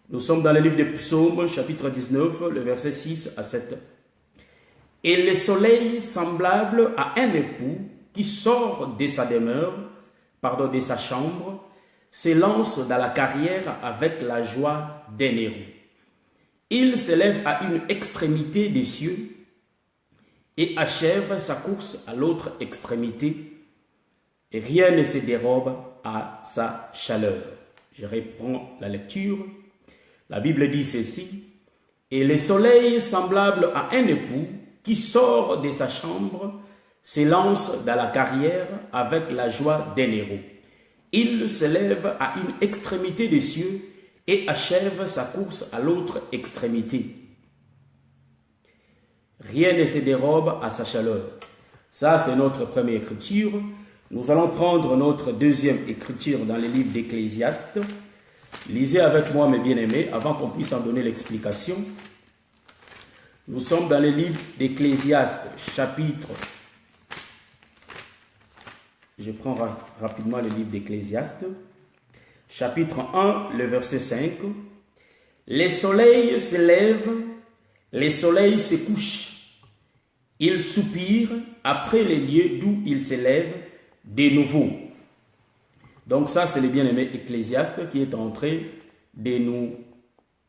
Nous sommes dans le livre des Psaumes, chapitre 19, le verset 6 à 7. Et le soleil semblable à un époux qui sort de sa demeure, de sa chambre, s'élance dans la carrière avec la joie d'un héros. Il s'élève à une extrémité des cieux et achève sa course à l'autre extrémité, et rien ne se dérobe à sa chaleur. Je reprends la lecture. La Bible dit ceci: et le soleil semblable à un époux qui sort de sa chambre s'élance dans la carrière avec la joie d'un héros. Il se lève à une extrémité des cieux et achève sa course à l'autre extrémité. Rien ne se dérobe à sa chaleur. Ça, c'est notre première écriture. Nous allons prendre notre deuxième écriture dans le livre d'Ecclésiaste. Lisez avec moi, mes bien-aimés, avant qu'on puisse en donner l'explication. Nous sommes dans le livre d'Ecclésiaste, chapitre... Je prends rapidement le livre d'Ecclésiaste. Chapitre 1, le verset 5. Les soleils se lèvent, les soleils se couchent. Ils soupirent après les lieux d'où ils se lèvent de nouveau. Donc ça, c'est le bien-aimé Ecclésiaste qui est en train de nous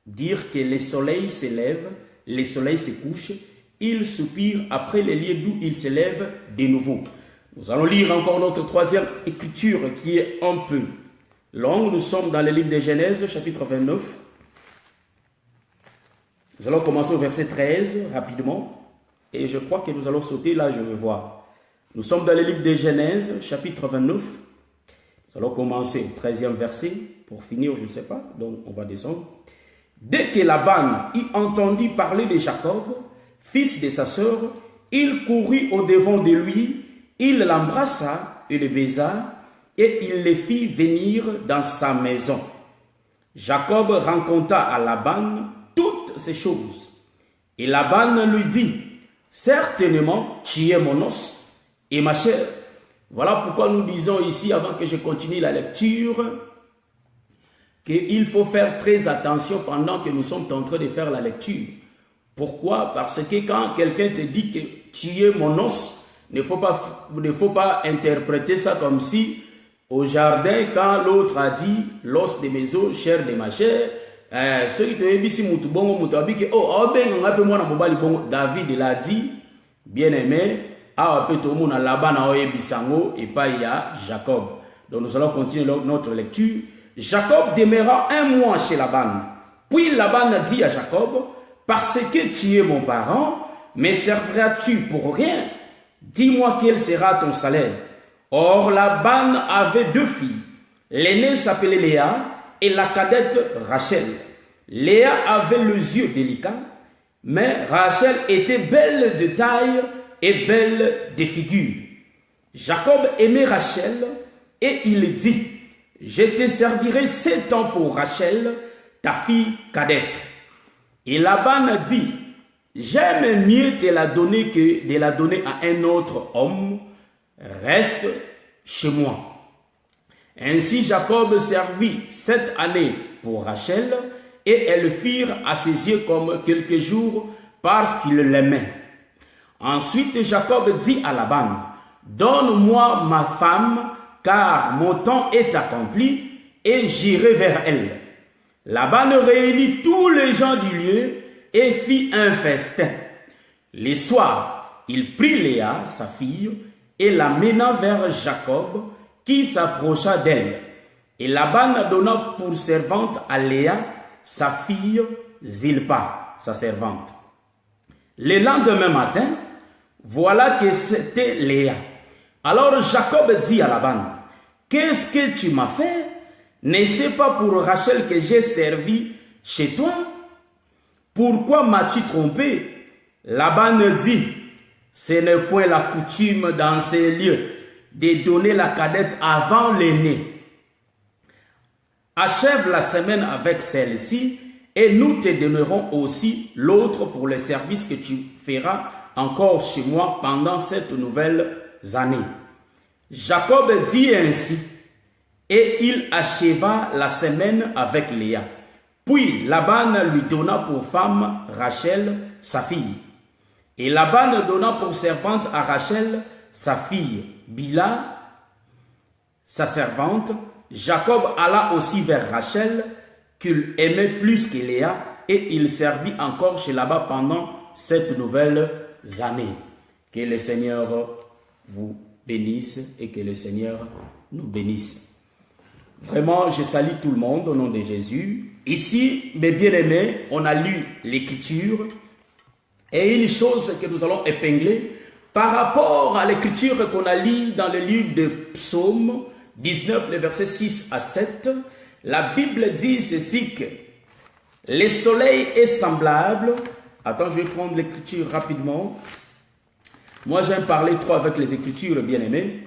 dire que les soleils se lèvent, les soleils se couchent, ils soupirent après les lieux d'où ils se lèvent de nouveau. Nous allons lire encore notre troisième écriture qui est un peu longue. Nous sommes dans le livre de Genèse, chapitre 29. Nous allons commencer au verset 13 rapidement. Et je crois que nous allons sauter là, je vais voir. Nous sommes dans le livre de Genèse, chapitre 29. Nous allons commencer au 13e verset. Pour finir, je ne sais pas, donc on va descendre. Dès que Laban y entendit parler de Jacob, fils de sa sœur, il courut au-devant de lui, il l'embrassa et le baisa, et il le fit venir dans sa maison. Jacob raconta à Laban toutes ces choses. Et Laban lui dit: certainement, tu es mon os et ma chair. Voilà pourquoi nous disons ici, avant que je continue la lecture, qu'il faut faire très attention pendant que nous sommes en train de faire la lecture. Pourquoi? Parce que quand quelqu'un te dit que tu es mon os, il ne faut pas interpréter ça comme si au jardin, quand l'autre a dit l'os de mes os, chair de ma chair, ceux qui te disent David l'a dit, bien aimé, et pas il y a Jacob. Donc nous allons continuer notre lecture. Jacob demeura un mois chez Laban. Puis Laban dit à Jacob: parce que tu es mon parent, me serviras-tu pour rien? Dis-moi quel sera ton salaire. Or Laban avait deux filles. L'aînée s'appelait Léa et la cadette Rachel. Léa avait les yeux délicats, mais Rachel était belle de taille et belle de figure. Jacob aimait Rachel et il dit: je te servirai 7 ans pour Rachel, ta fille cadette. Et Laban dit: j'aime mieux te la donner que de la donner à un autre homme. Reste chez moi. Ainsi Jacob servit 7 années pour Rachel, et elles firent à ses yeux comme quelques jours parce qu'il l'aimait. Ensuite Jacob dit à Laban: donne-moi ma femme, car mon temps est accompli, et j'irai vers elle. Laban réunit tous les gens du lieu et fit un festin. Le soir, il prit Léa, sa fille, et la mena vers Jacob, qui s'approcha d'elle. Et Laban donna pour servante à Léa, sa fille, Zilpa, sa servante. Le lendemain matin, voilà que c'était Léa. Alors Jacob dit à Laban: qu'est-ce que tu m'as fait? N'est-ce pas pour Rachel que j'ai servi chez toi? Pourquoi m'as-tu trompé? Laban dit: ce n'est point la coutume dans ces lieux de donner la cadette avant l'aînée. Achève la semaine avec celle-ci, et nous te donnerons aussi l'autre pour le service que tu feras encore chez moi pendant cette nouvelle année. Jacob dit ainsi, et il acheva la semaine avec Léa. Puis Laban lui donna pour femme Rachel, sa fille. Et Laban donna pour servante à Rachel, sa fille, Bila, sa servante. Jacob alla aussi vers Rachel, qu'il aimait plus que Léa, et il servit encore chez Laban pendant 7 nouvelles années. Que le Seigneur vous bénisse et que le Seigneur nous bénisse. Vraiment, je salue tout le monde au nom de Jésus. Ici, mes bien-aimés, on a lu l'Écriture et une chose que nous allons épingler par rapport à l'Écriture qu'on a lue dans le livre de Psaume 19, les versets 6 à 7. La Bible dit ceci que le soleil est semblable. Attends, je vais prendre l'Écriture rapidement. Moi, j'aime parler trop avec les Écritures, bien-aimés.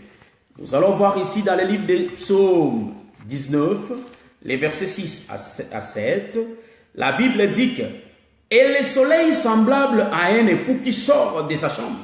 Nous allons voir ici dans le livre de Psaume 19, les versets 6 à 7, la Bible dit que « Et le soleil semblable à un époux qui sort de sa chambre. »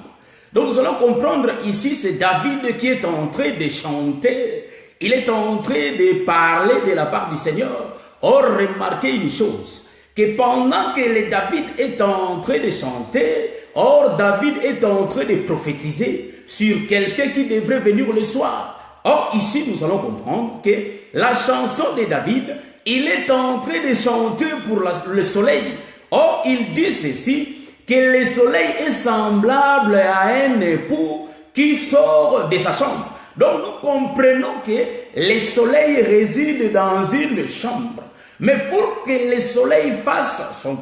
Donc nous allons comprendre ici, c'est David qui est en train de chanter, il est en train de parler de la part du Seigneur. Or, remarquez une chose, que pendant que le David est en train de chanter, or David est en train de prophétiser sur quelqu'un qui devrait venir le soir. Or, ici, nous allons comprendre que la chanson de David, il est en train de chanter pour le soleil. Or, il dit ceci, que le soleil est semblable à un époux qui sort de sa chambre. Donc, nous comprenons que le soleil réside dans une chambre. Mais pour que le soleil fasse son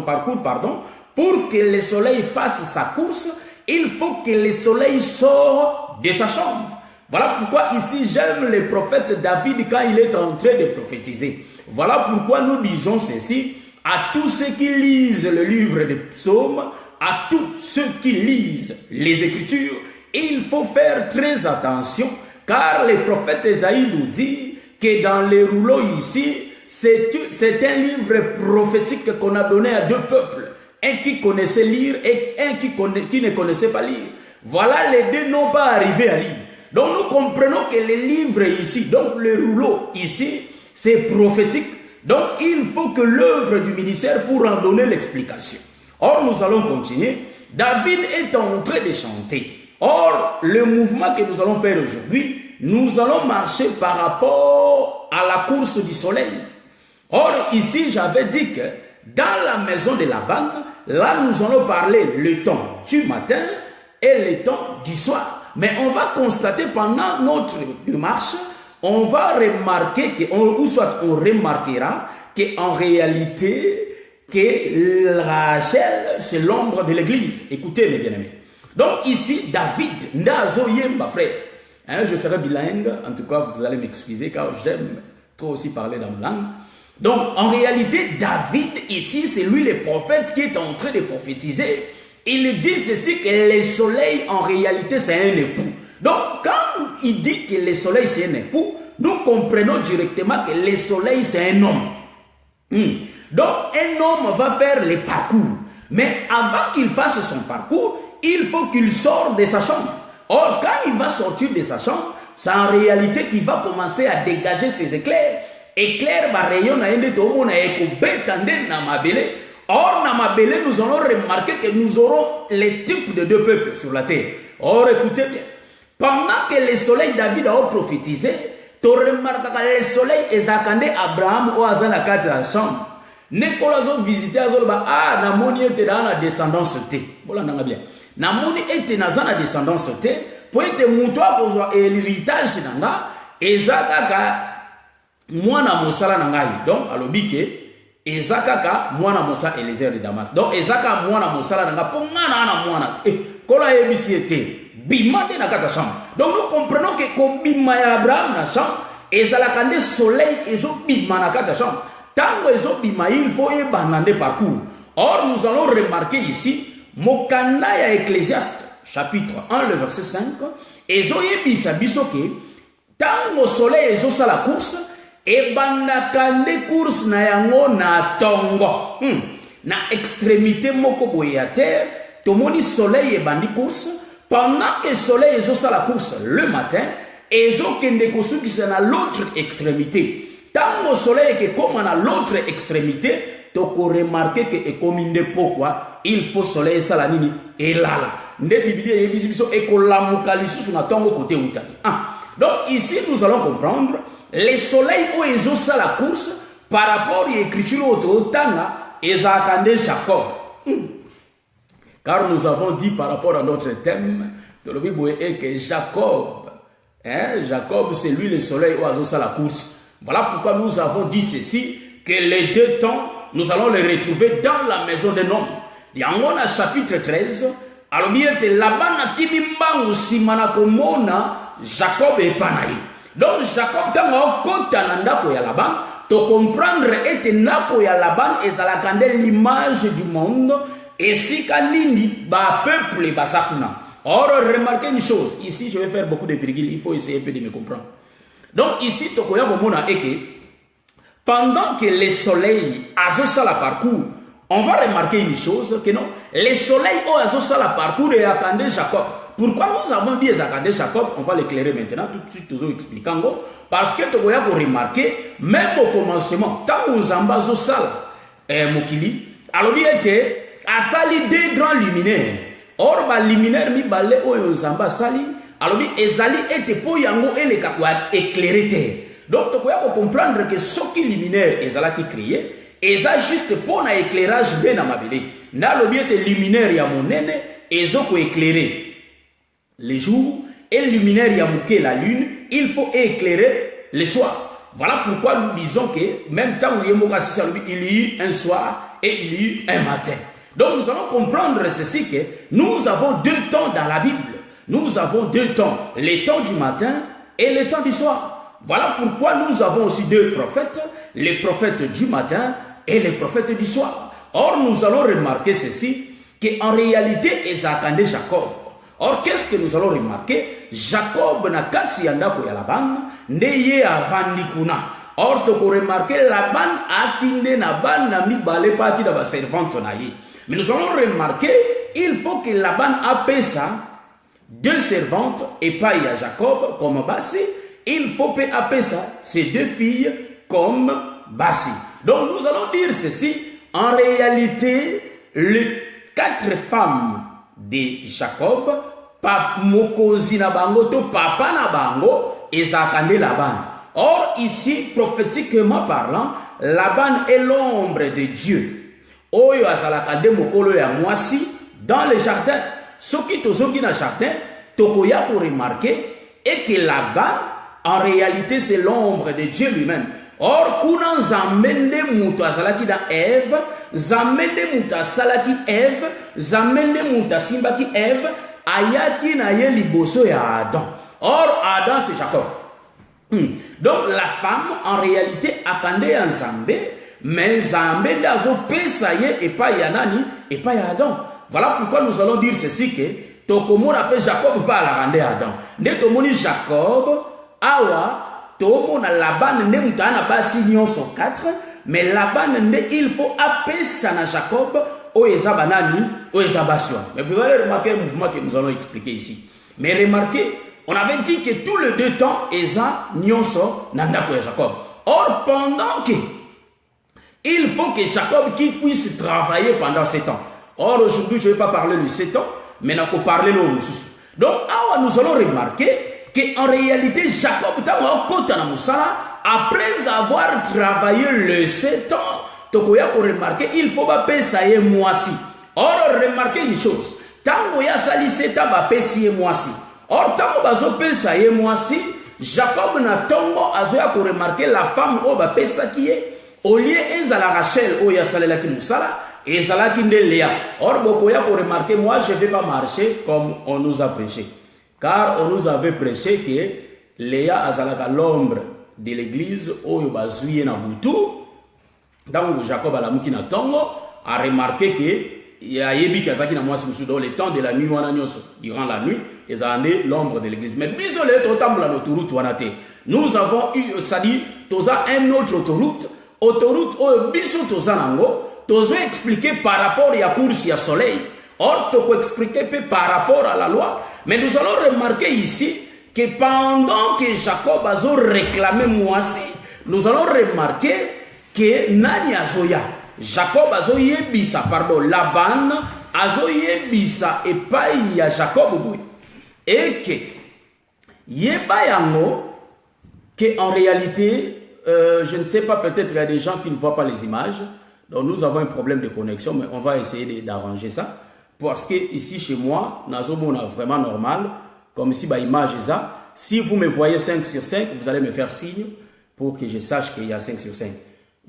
parcours, pour que le soleil fasse sa course, il faut que le soleil sorte de sa chambre. Voilà pourquoi ici j'aime le prophète David quand il est en train de prophétiser. Voilà pourquoi nous disons ceci à tous ceux qui lisent le livre des psaumes, à tous ceux qui lisent les Écritures. Il faut faire très attention car le prophète Ésaïe nous dit que dans les rouleaux ici, c'est un livre prophétique qu'on a donné à 2 peuples. Un qui connaissait lire et un qui ne connaissait pas lire. Voilà, les 2 n'ont pas arrivé à lire. Donc nous comprenons que les livres ici, donc le rouleau ici, c'est prophétique. Donc il faut que l'œuvre du ministère pour en donner l'explication. Or nous allons continuer. David est en train de chanter. Or le mouvement que nous allons faire aujourd'hui, nous allons marcher par rapport à la course du soleil. Or ici j'avais dit que dans la maison de Laban, là nous allons parler le temps du matin et le temps du soir. Mais on va constater pendant notre marche, on va remarquer ou soit on remarquera qu'en réalité, que Rachel, c'est l'ombre de l'église. Écoutez mes bien-aimés. Donc ici, David, Nazo Yemba, frère. Je serai bilingue, en tout cas vous allez m'excuser car j'aime trop aussi parler dans ma langue. Donc en réalité, David ici, c'est lui le prophète qui est en train de prophétiser. Il dit ceci que le soleil en réalité c'est un époux. Donc quand il dit que le soleil c'est un époux, nous comprenons directement que le soleil c'est un homme. Donc un homme va faire le parcours. Mais avant qu'il fasse son parcours, il faut qu'il sorte de sa chambre. Or quand il va sortir de sa chambre, c'est en réalité qu'il va commencer à dégager ses éclairs. Éclair va rayon na ende to mona ekobetande na mabele. Or, dans ma belle, nous allons remarquer que nous aurons les types de 2 peuples sur la terre. Or, écoutez bien. Pendant que le soleil David a prophétisé, tu remarques que le soleil est accandé Abraham ou Azana Kati la chambre. Nicolas a visité Azolba, Namoni était dans la descendance T. Voilà, n'a bien. Namoni était dans la descendance T. Pour être moutoua pour l'héritage nanga, Ezaka mwana mosala nangai. Donc, alobike. Ezaka mwana mosa Eliezer de Damas. Donc ezaka mwana mosala nanga pongana na mwana. Kola ebisi ete bima de na kata chambre. Donc nous comprenons que ko bima ya Abraham na chambre, ezala kande soleil ezo bima na kata chambre. Tango ezo bima il faut e banande parcours. Or nous allons remarquer ici mokanda ya Ecclésiaste chapitre 1 le verset 5 ezo yebisa biso ke tango soleil ezo sala course et bandakande course na yango na tongo. Na extrémité moko boye à terre, tomoni soleil et bandi course. Pendant que soleil ezo sa la course le matin, ezo kende kosuki na l'autre extrémité. Tant au soleil que comme à l'autre extrémité, tu peux remarquer que comme pourquoi il faut soleil salamini et là. Donc ici nous allons comprendre les soleils où ils ont ça la course par rapport à l'écriture au Tanga et à Jacob. Car nous avons dit par rapport à notre thème, que Jacob, Jacob c'est lui le soleil où ils ont ça la course. Voilà pourquoi nous avons dit ceci, que les deux temps, nous allons les retrouver dans la maison d'un homme. Il y a un chapitre 13, alors bien que là-bas, Jacob est panaï. Donc Jacob, quand on a Laban, tu comprendre et nako ya Laban et la l'image du monde et si kanini ba peuple basakuna. Or remarquez une chose, ici je vais faire beaucoup de virgules, il faut essayer un peu de me comprendre. Donc ici tokoya komona eke pendant que le soleil a ça la parcours, on va remarquer une chose que non, le soleil a ça la parcours et attendait Jacob. Pourquoi nous avons dit Zakadé Jacob? On va l'éclairer maintenant, tout de suite, nous expliquons. Parce que tu vas remarquer, même au commencement, quand nous avons sala, Mokili, alors il était à sali deux grands luminaires. Or, les luminaires, mi balé ou Zamba sali, alors ezali était pour yango et les kakouad éclairer terre. Donc, tu vas comprendre que ce qui luminaire, ezala qui créé, eza juste pour un éclairage bien amabélé. N'a l'objet luminaire ya mon nene, ezo ko éclairer les jours et luminaire yamouké la lune, il faut éclairer le soir. Voilà pourquoi nous disons que même temps où il y a eu un soir et il y a eu un matin. Donc nous allons comprendre ceci que nous avons deux temps dans la Bible. Nous avons deux temps, le temps du matin et le temps du soir. Voilà pourquoi nous avons aussi deux prophètes, les prophètes du matin et les prophètes du soir. Or nous allons remarquer ceci, qu'en réalité, ils attendaient Jacob. Or, qu'est-ce que nous allons remarquer? Jacob na katsi yandako ya Laban, ndeye avandi kuna. Or, tu peux remarquer Laban akinde na ban na mi bale pati da ba servante na ye. Mais nous allons remarquer, il faut que Laban appelle ça deux servantes et pas à Jacob comme Bassi. Il faut appeler ça ces deux filles comme Bassi. Donc, nous allons dire ceci. En réalité, les quatre femmes de Jacob, mokozi na bango to papa na bango ezakande Laban. Or ici prophétiquement parlant, Laban est l'ombre de Dieu. Oyo azalakande mokolo ya mwasi dans le jardin. Soki tozoki na jardin, tokoya pour remarquer et que Laban en réalité c'est l'ombre de Dieu lui-même. Or, kuna zamende muto azalaki da Ève, zamende muto asalaki Ève, zamende muto asimbaki Ève, ayaki na ye liboso ya Adam. Or, Adam c'est Jacob. Donc, la femme, en réalité, attendait un Zambé, mais Zambé d'azo pesa ye et pas Yanani et pas Adam. Voilà pourquoi nous allons dire ceci que Tokomo appelle Jacob pas la rendre Adam. Ne tomoni Jacob, awa, Tomo na Laban ne mutana basi nyonso 4, mais Laban ne il faut appeler ça na Jacob o ezabanani o ezabasio. Mais vous allez remarquer un mouvement que nous allons expliquer ici. Mais remarquez, on avait dit que tous les deux temps eza nyonso na ndako ya Jacob. Or pendant que il faut que Jacob qui puisse travailler pendant 7 ans. Or aujourd'hui je ne vais pas parler de 7 ans, mais nous allons parler de l'autre. Donc nous allons remarquer qu'en réalité, Jacob, après avoir travaillé les 7 ans, pour remarquer, il faut payer ça et moisi. Or, remarquez une chose. Tant que sali 7 ans, payer ça et moisi. Or, tant que payer ça et moisi, Jacob n'a tombo azoya pour remarquer la femme au payer ça qui est. Au lieu de la Rachel, au yasalela qui moussala, et Zala qui n'est Léa. Or, beaucoup pour remarquer, moi, je ne vais pas marcher comme on nous a prêché. Car on nous avait prêché que Léa azalaka l'ombre de l'église oyo bazouye na butu. Donc Jacob alamuki na tongo a remarqué que il y a yebi kazaki na mwasi musu dans le temps de la nuit wana nyonso durant la nuit ils ont l'ombre de l'église. Mais bisole totambola autoroute wana te. Nous avons eu ça dit toza un autre autoroute oyo biso toza nango tozo expliquer par rapport à course ya soleil. Or, tu peux expliquer par rapport à la loi. Mais nous allons remarquer ici que pendant que Jacob a réclamé Moissi, nous allons remarquer que nani azoya. Jacob azoyebisa, pardon, Laban azoyebisa epai ya Jacob boy. Et que yeba yango que en réalité je ne sais pas, peut-être il y a des gens qui ne voient pas les images. Donc nous avons un problème de connexion, mais on va essayer d'arranger ça. Parce que ici chez moi, Nazomona vraiment normal, comme ici bah image est ça. Si vous me voyez 5 sur 5, vous allez me faire signe pour que je sache qu'il y a 5 sur 5.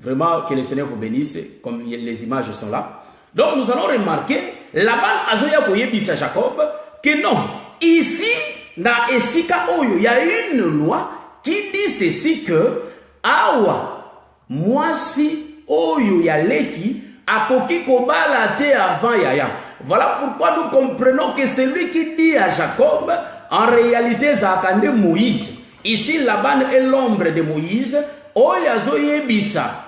Vraiment que le Seigneur vous bénisse, comme les images sont là. Donc nous allons remarquer, Laban azoya koyebisa Jacob, que non, ici, na esika oyo, il y a une loi qui dit ceci que, awa, moi si oyo ya leki, akoki kobala te avant yaya. Voilà pourquoi nous comprenons que celui qui dit à Jacob, en réalité, Zakande Moïse. Ici, Laban est l'ombre de Moïse. Oyazoyebisa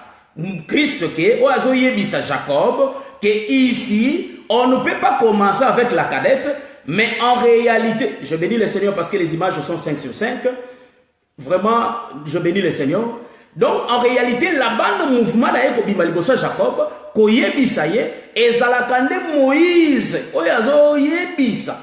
Christ ke, Oyazoyebisa Jacob, que ici, on ne peut pas commencer avec la cadette, mais en réalité, je bénis le Seigneur parce que les images sont 5 sur 5. Vraiment, je bénis le Seigneur. Donc, en réalité, Laban, le mouvement d'Aeko Bimalibosa Jacob, koyebisa ye, ezalakande Moïse, Oyazoyebisa.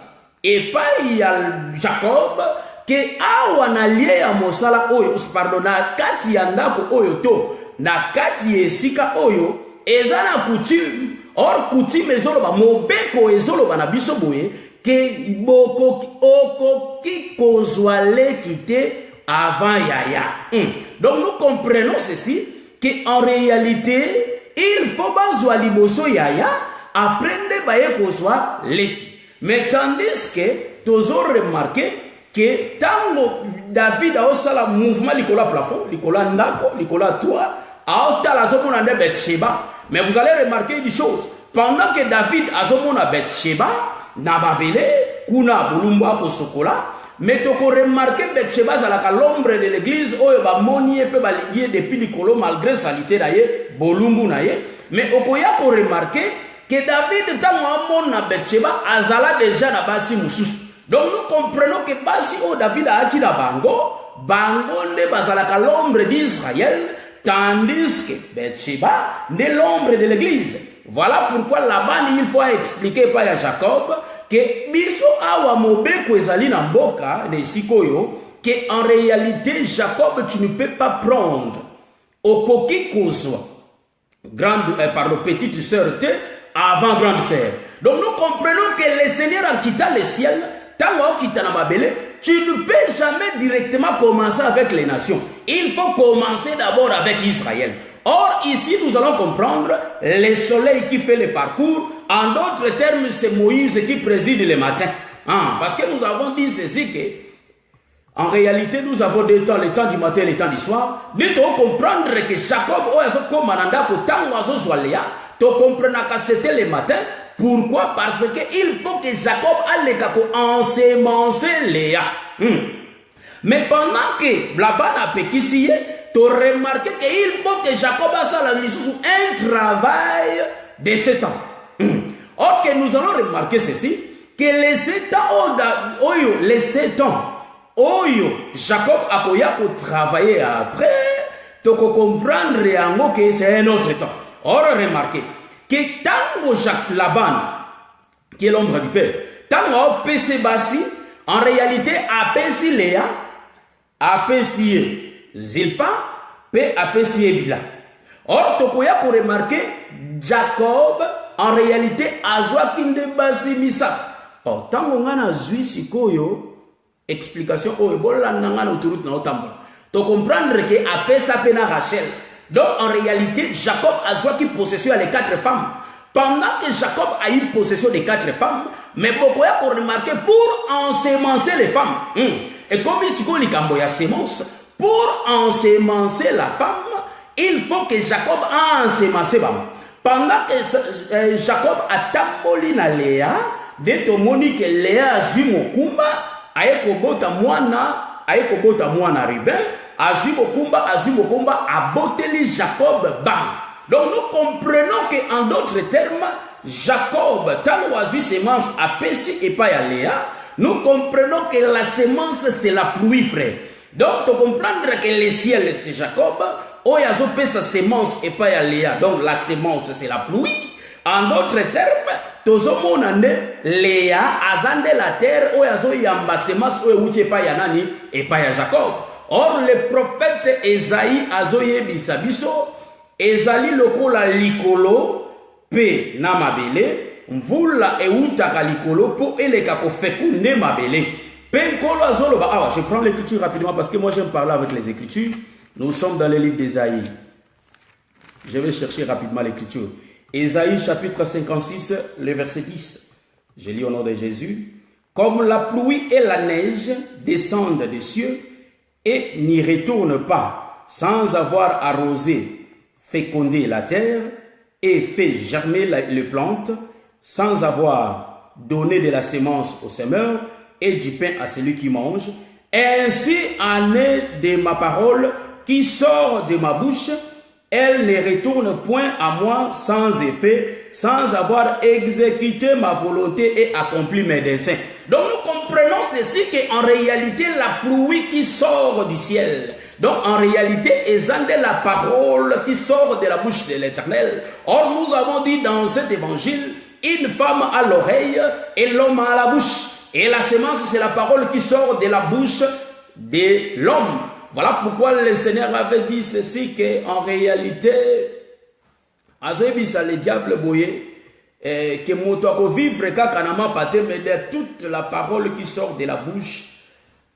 Et pas il y a Jacob, que awa na lié ya mosala oyo, pardon, na kati ya ndako oyo to, na kati esika oyo, eza na coutume, or coutume ezoloba, mobeko ezoloba na biso boye, que boko okoki kozwa lekite avant yaya. Donc nous comprenons ceci, qu'en réalité, il faut bazwa liboso yaya, apprendre baye kozwa leki. Mais tandis que, tu as remarqué que tango David a aussi le mouvement likola plafond, likola ndako, likola toit, a ota la zone de Bethsheba. Mais vous allez remarquer des choses. Pendant que David a zone de Bethsheba, Nababele, Kuna, Bolumba, Kosokola, mais tu as remarqué Bethsheba à l'ombre de l'église, où il va monier peu baligé depuis Nicolo malgré salité d'ailleurs, Bolumbu naie. Mais au poya pour remarquer que David, tant que na Bethsheba, azala déjà na basi mususu. Donc nous comprenons que basi o David a acquis na bango, bango ne bazalaka l'ombre d'Israël, tandis que Bethsheba n'est l'ombre de l'église. Voilà pourquoi là-bas il faut expliquer par Jacob que biso awa mobeko ezali na mboka ne sikoyo, que en réalité Jacob tu ne peux pas prendre okoki kozwa grande petite sœur te avant grande sœur. Donc nous comprenons que le Seigneur en quittant le ciel, tu ne peux jamais directement commencer avec les nations. Il faut commencer d'abord avec Israël. Or ici nous allons comprendre le soleil qui fait le parcours. En d'autres termes, c'est Moïse qui préside le matin. Parce que nous avons dit ceci que en réalité, nous avons deux temps, le temps du matin et le temps du soir. Nous devons comprendre que Jacob, tu comprends que c'était le matin. Pourquoi? Parce qu'il faut que Jacob aille ensemencer Léa. Mais pendant que Laban a péquissé, tu as remarqué qu'il faut que Jacob ait un travail de 7 ans. Or que nous allons remarquer ceci, que les 7 ans, les 7 ans, Jacob a travaillé après, tu peux comprendre que c'est un autre temps. Or, remarquez que tant que Laban, qui est l'ombre du père, tant que PC Bassi, en réalité, apesi Léa, apesi Zilpa, pe apesi Bila. Or, tu peux remarquer Jacob, en réalité, azwa kinde Bassi Misak. Or, tant qu'on a zui sikoyo, explication, bola nangana autoroute na otamba. Tu comprendre que apesa pena Rachel. Donc en réalité, Jacob a joué possession les 4 femmes. Pendant que Jacob a eu possession des 4 femmes, mais beaucoup a remarqué pour ensemencer les femmes. Et comme il dit qu'il y a sémence, pour ensemencer la femme, il faut que Jacob a ensemencé la femme. Pendant que Jacob a tamboli na Léa, de tomoni que Léa a vu mokumba, ayekobota mwana Ruben, Azumokumba, aboteli Jacob bang. Donc nous comprenons qu'en d'autres termes, Jacob, tant que sémence a péché et pas à Léa, nous comprenons que la sémence c'est la pluie, frère. Donc, tu comprendre que le ciel, c'est Jacob. Oh, il y a sa sémence et pas Léa. Donc, la sémence, c'est la pluie. En d'autres termes, tozomonande Léa azande la terre o yazo yamba semence o uche pa yanani et pas ya Jacob. Or le prophète Esaïe azo yebisa biso ezali lokola likolo pe na mabele mvula eutaka likolo po eleka ko fekunde mabele. Pe nkolo azo ba ah je prends l'écriture rapidement parce que moi j'aime parler avec les écritures. Nous sommes dans le livre d'Esaïe. Je vais chercher rapidement l'écriture. Ésaïe chapitre 56, le verset 10. Je lis au nom de Jésus. Comme la pluie et la neige descendent des cieux et n'y retournent pas sans avoir arrosé, fécondé la terre et fait germer les plantes, sans avoir donné de la sémence au semeur et du pain à celui qui mange, ainsi en est de ma parole qui sort de ma bouche. Elle ne retourne point à moi sans effet, sans avoir exécuté ma volonté et accompli mes desseins. Donc nous comprenons ceci qu'en réalité la pluie qui sort du ciel, donc en réalité est la parole qui sort de la bouche de l'Éternel. Or nous avons dit dans cet évangile, une femme à l'oreille et l'homme à la bouche. Et la sémence c'est la parole qui sort de la bouche de l'homme. Voilà pourquoi le Seigneur avait dit ceci, qu'en réalité, le diable boyé, que moto vivre kakanama pate, mais de toute la parole qui sort de la bouche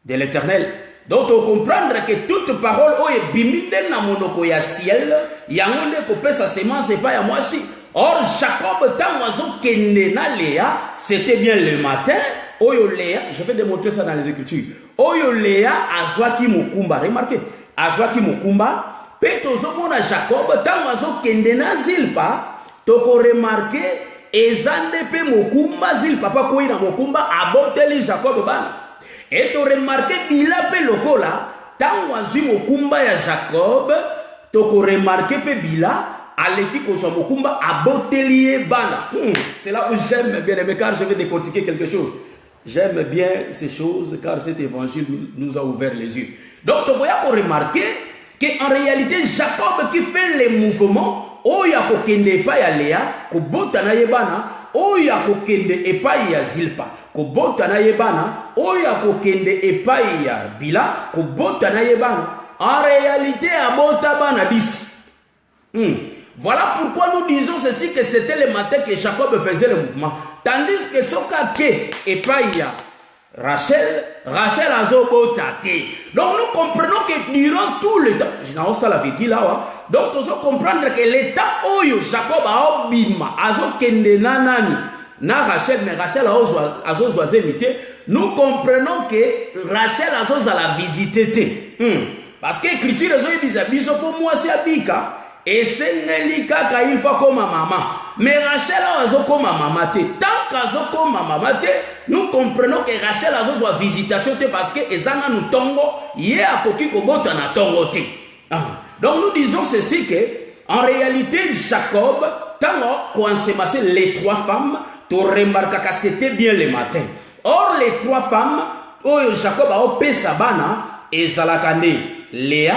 de l'Éternel. Donc, on comprend que toute parole est biminde na monoko ya ciel, yangonde kopé sa sémence et pas ya moi si. Or, Jacob, tant kende na Léa, c'était bien le matin. Oyo Léa, je vais démontrer ça dans les Écritures. Oyo Léa azwaki mokumba, remarquez, azwaki mokumba, pe tozomona Jacob, tant kende na Zilpa, toko remarqué, ezande pe mokumba Zilpa, pa koi na mokumba, aboteli Jacob bana. Et to remarqué bila pe lokola, tant wazwi mokumba ya Jacob, toko remarqué pe bila, aleki kozwa mokumba aboteli bana. C'est là où j'aime bien aimer, car je vais décortiquer quelque chose. J'aime bien ces choses car cet évangile nous a ouvert les yeux. Donc, tu vas remarquer qu'en réalité, Jacob qui fait les mouvements, oya kokende pa ya Léa, kobota na yebana, oya kokende epai ya Zilpa, kobota na yebana, oya kokende epai ya Bila, kobota na yebana. En réalité, abota bana bis. Voilà pourquoi nous disons ceci, que c'était le matin que Jacob faisait le mouvement. Tandis que Sokake et Païa, Rachel a zobotate. Donc nous comprenons que durant tout le temps, je n'ai pas la vie là, donc nous comprendre que l'état où Jacob a obima, azo kende nanani, na Rachel, mais Rachel a zozoazé imité, nous comprenons que Rachel a zozoazé la visité. Parce que l'écriture dit pour moi c'est abika. Et c'est Nelika il faut comme maman. Mais Rachel a comme maman. Tant qu'elle comme maman, nous comprenons que Rachel a soit visitation parce que ezana nous tongo, yé a koki kobota na tongo te. Donc nous disons ceci que en réalité Jacob, tant qu'on s'est passé les trois femmes, tu remarques que c'était bien le matin. Or les trois femmes, Jacob a opé sabana, ezalakane Léa,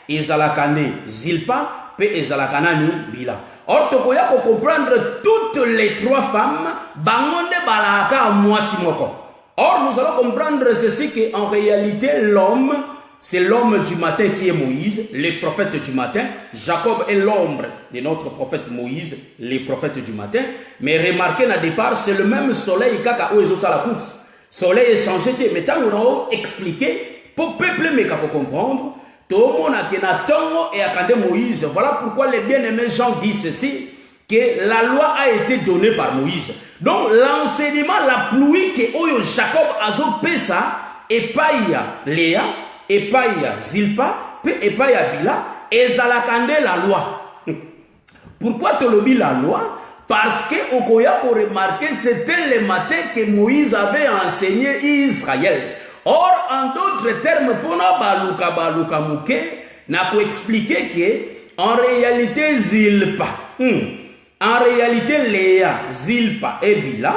ezalakane Zilpa, et Zalakanani Bila. Or, tu peux comprendre toutes les trois femmes, bangonde balaka moi simoko. Or, nous allons comprendre ceci qu'en réalité, l'homme, c'est l'homme du matin qui est Moïse, le prophète du matin. Jacob est l'ombre de notre prophète Moïse, les prophètes du matin. Mais remarquez, au départ, c'est le même soleil kaka ou ezosa la course. Soleil est changé, mais tant nous avons expliqué, pour peuple mais pour comprendre, tout le monde a Tongo et a Moïse. Voilà pourquoi les bien-aimés gens disent ceci, que la loi a été donnée par Moïse. Donc l'enseignement, la pluie que Oyo Jacob a pesa, et païa Léa, et païa Zilpa, et païa Bila, et zalakande la loi. Pourquoi te le dit la loi? Parce que Okoya pour remarquer, c'était le matin que Moïse avait enseigné Israël. Or, en d'autres termes, pour baluka mouke, n'a pas expliqué que, en réalité, Zilpa, en réalité, Léa, Zilpa et Bila,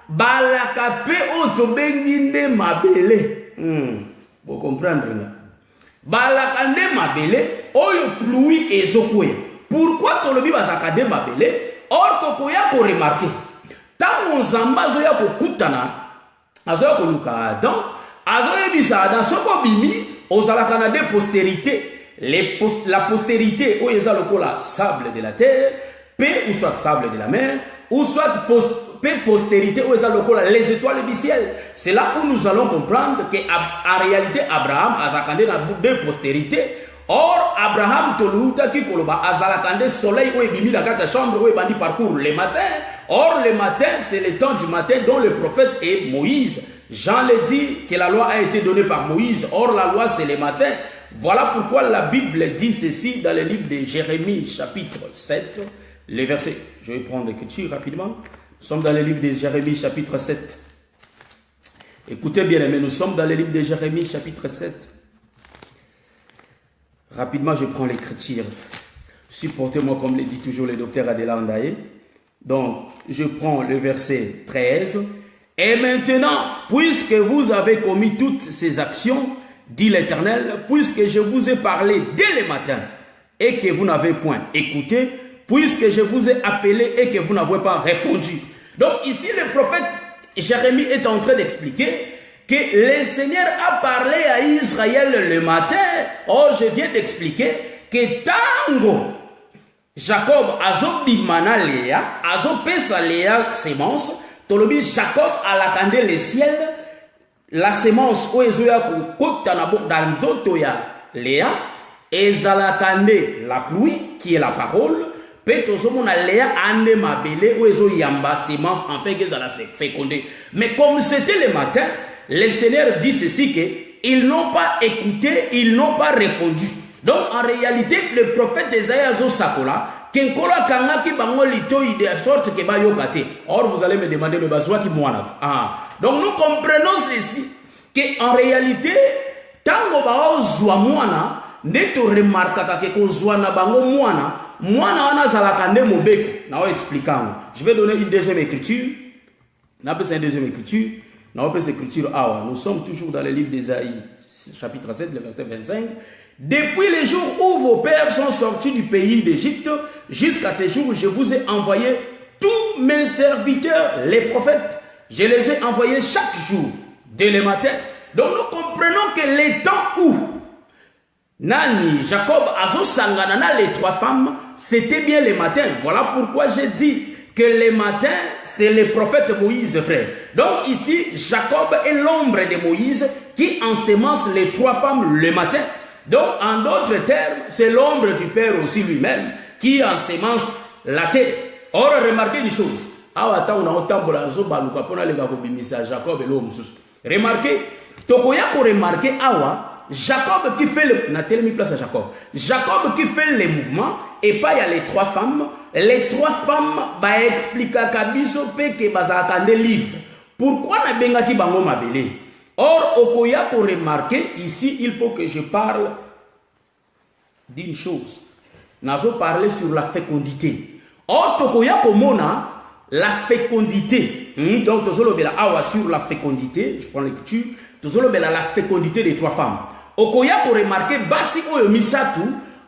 balakape otobenginde mabele. Vous comprenez là? balakande mabele oyo pluie ezokoya. Pourquoi tolobi bazakande mabele? Or tokoya ko remarquer tango nzamba azoya kokutana azoya koluka Adam azoyebisa Adam soko bimi ozalaka na de postérité. La postérité oyo eza lokola sable de la terre ou soit sable de la mer ou soit postérité où les étoiles du ciel. C'est là où nous allons comprendre qu'en réalité Abraham a zakandé dans deux postérités. Or Abraham toluta ki koloba azalakande soleil où ebimi la carte chambre où ebandi parcours le matin. Or le matin c'est le temps du matin dont le prophète est Moïse. Jean le dit que la loi a été donnée par Moïse. Or la loi c'est le matin. Voilà pourquoi la Bible dit ceci dans le livre de Jérémie chapitre 7. Les versets, je vais prendre l'écriture rapidement. Nous sommes dans le livre de Jérémie chapitre 7. Écoutez bien aimés, nous sommes dans le livre de Jérémie chapitre 7. Rapidement, je prends l'écriture. Supportez-moi comme le dit toujours le docteur Adela Ndaye. Donc, je prends le verset 13. Et maintenant, puisque vous avez commis toutes ces actions, dit l'Éternel, puisque je vous ai parlé dès le matin et que vous n'avez point écouté, puisque je vous ai appelé et que vous n'avez pas répondu. Donc ici, le prophète Jérémie est en train d'expliquer que le Seigneur a parlé à Israël le matin. Or, je viens d'expliquer que tango Jacob azo bimana Léa, azo pesa Léa sémence, tolobi Jacob a lakandé le ciel, la sémence o ezoya kokota na bok dans nzoto ya Léa, ezalakandé la pluie qui est la parole. Mais comme c'était le matin, le Seigneur dit ceci que ils n'ont pas écouté, ils n'ont pas répondu. Donc en réalité, le prophète Esaïe Sakola, or vous allez me demander le besoin qui donc nous comprenons ceci que en réalité, tango bao zwa mwana, neto remarkaka ke ko zwa na bango mwana. Je vais donner une deuxième écriture. Nous sommes toujours dans le livre d'Ésaïe, chapitre 7, le verset 25. Depuis les jours où vos pères sont sortis du pays d'Égypte, jusqu'à ce jour, je vous ai envoyé tous mes serviteurs, les prophètes. Je les ai envoyés chaque jour, dès le matin. Donc nous comprenons que les temps où Nani, Jacob, Azo Sanganana, les trois femmes, c'était bien les matins. Voilà pourquoi j'ai dit que les matins, c'est le prophète Moïse, frère. Donc ici, Jacob est l'ombre de Moïse qui ensemence les trois femmes le matin. Donc en d'autres termes, c'est l'ombre du Père aussi lui-même qui ensemence la terre. Or, remarquez une chose. Remarquez, Tokoyako remarquez Awa. Jacob qui fait le... Jacob qui fait les mouvements et pas il y a les trois femmes. Les trois femmes bah expliquer kabiso pe que bazakande livre. Pourquoi na benga ki bango mabele? Or okoya pour remarquer ici il faut que je parle d'une chose. Nazo parler sur la fécondité. Or tokoya komona la fécondité. Donc tozolo bela awa sur la fécondité, je prends l'écriture, tozolo bela la fécondité des trois femmes. Okoya pour remarquer basi oyo misatu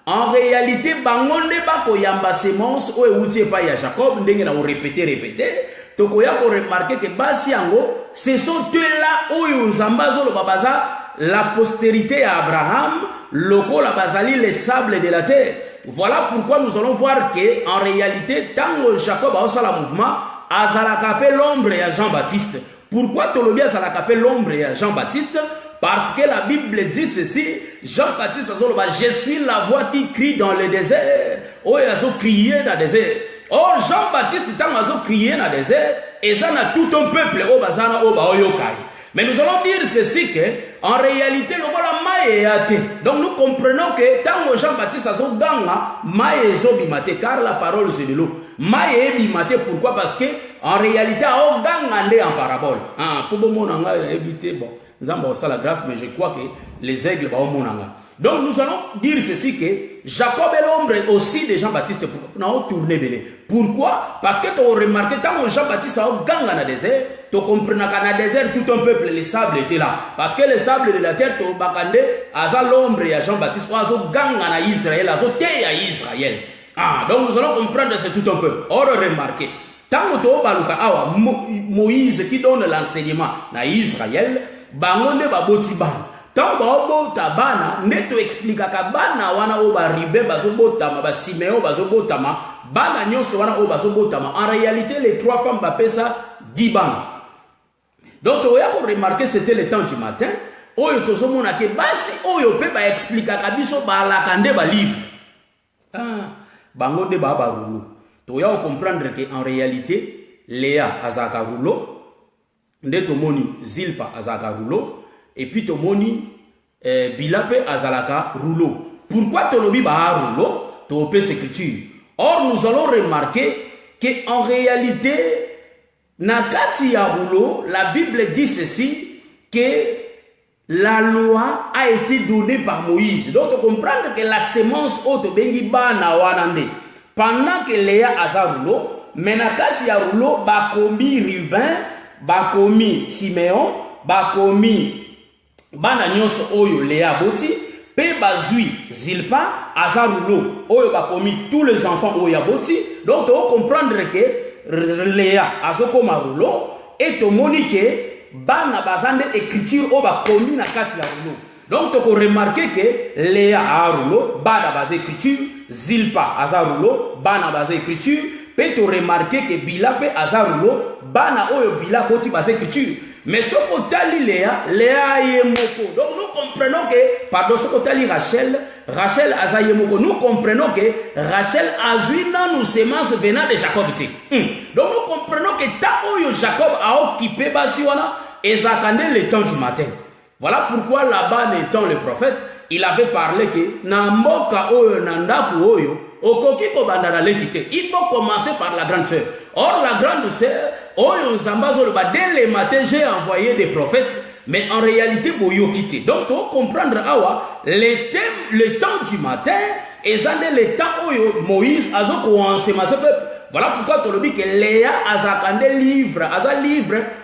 en réalité bangonde ba koyamba semence oyo utie pa ya Jacob ndenge na répéter tokoya pour remarquer que basi yango ce sont eux là oyo nzambazo lo babaza la postérité à Abraham loko la bazali les sables de la terre. Voilà pourquoi nous allons voir que en réalité tant Jacob a aussi le mouvement azalaka l'ombre à Jean-Baptiste. Pourquoi Tolobia azalaka l'ombre à Jean-Baptiste? Parce que la Bible dit ceci, Jean-Baptiste, je suis la voix qui crie dans le désert. Oh, il a crié dans le désert. Or, Jean-Baptiste, il a crié dans le désert, et ça a tout un peuple au Bazana, au Baoyokai. Mais nous allons dire ceci que, en réalité, le voilà maïeate. Donc nous comprenons que tant que Jean-Baptiste a ganga, maïezo bimate, car la parole c'est de l'eau. Maïe bimate, pourquoi? Parce que, en réalité, on ganga en parabole. Pour bon, on a évité, bon. Nous avons la grâce, mais je crois que les aigles vont monanga. Donc nous allons dire ceci que Jacob est l'ombre aussi de Jean-Baptiste. Nous tourné belé. Pourquoi? Parce que tu as remarqué, quand Jean-Baptiste a gagné dans le désert, tu comprends que dans le désert, tout un peuple, les sables étaient là. Parce que les sables de la terre, tu as l'ombre et Jean-Baptiste, tu as gagné dans Israël, tu as Israël. Ah, donc nous allons comprendre que c'est tout un peuple. Or, remarquez, tant que tu as Moïse qui donne l'enseignement dans Israël, bangonde babotiban. Tant que tabana, ne te explique que bana wana oba ribe bazobotama, ba Siméon bazobotama, bana nyonso wana oba bazobotama. En réalité, les trois femmes bapaient ça 10 bana. Donc, tu as remarqué c'était le temps du matin. Oyo tozomona ke basi oyo pe ba explique ka biso ba lakande ba livre. Ah, bango de ba rouleau. Tu as comprendre que en réalité, Léa azaka rouleau. Nde tomoni Zilpa azalaka rouleau et puis tomoni Bilape azalaka rouleau. Pourquoi tolobi ba rouleau? Topé écriture. Or nous allons remarquer que en réalité nakati ya rouleau, la Bible dit ceci que la loi a été donnée par Moïse. Donc tu comprends que la semence auto bengi bana wanande. Pendant que Léa azalaka rouleau, mais nakati ya rouleau bakomi Ruben, bakomi Siméon, bakomi bana nyonso oyo Léa boti, pe bazui Zilpa, azarulo oyo bakomi tous les enfants oyo boti. Donc tu comprendre que Léa azokoma roulo et to monique bana bazande écriture oyo bakomi na kati ya roulo. Donc tu remarquer que Léa a roulo, bana base écriture, Zilpa azarulo, bana base écriture. Peut tu remarquer que Bila pe azarulo bana oyo Bila boti base écriture. Mais ce que Léa yemoko. Donc nous comprenons que pardon ce que Rachel azayemoko. Nous comprenons que Rachel azuina nous semences venant de Jacob. Donc nous comprenons que ta oyo Jacob a occupé basiwana et zakande le temps du matin. Voilà pourquoi Laban étant le prophète, il avait parlé que Namboka oyo nandaku oyo okoki kobandana lekite. Il faut commencer par la grande sœur. Or la grande sœur oyo zambazo le dès le matin j'ai envoyé des prophètes, mais en réalité boyo quitté. Donc tu comprendre awa le temps du matin et le temps oyo Moïse azoko ensema ce peuple. Voilà pourquoi tu le dis que Léa azakande livre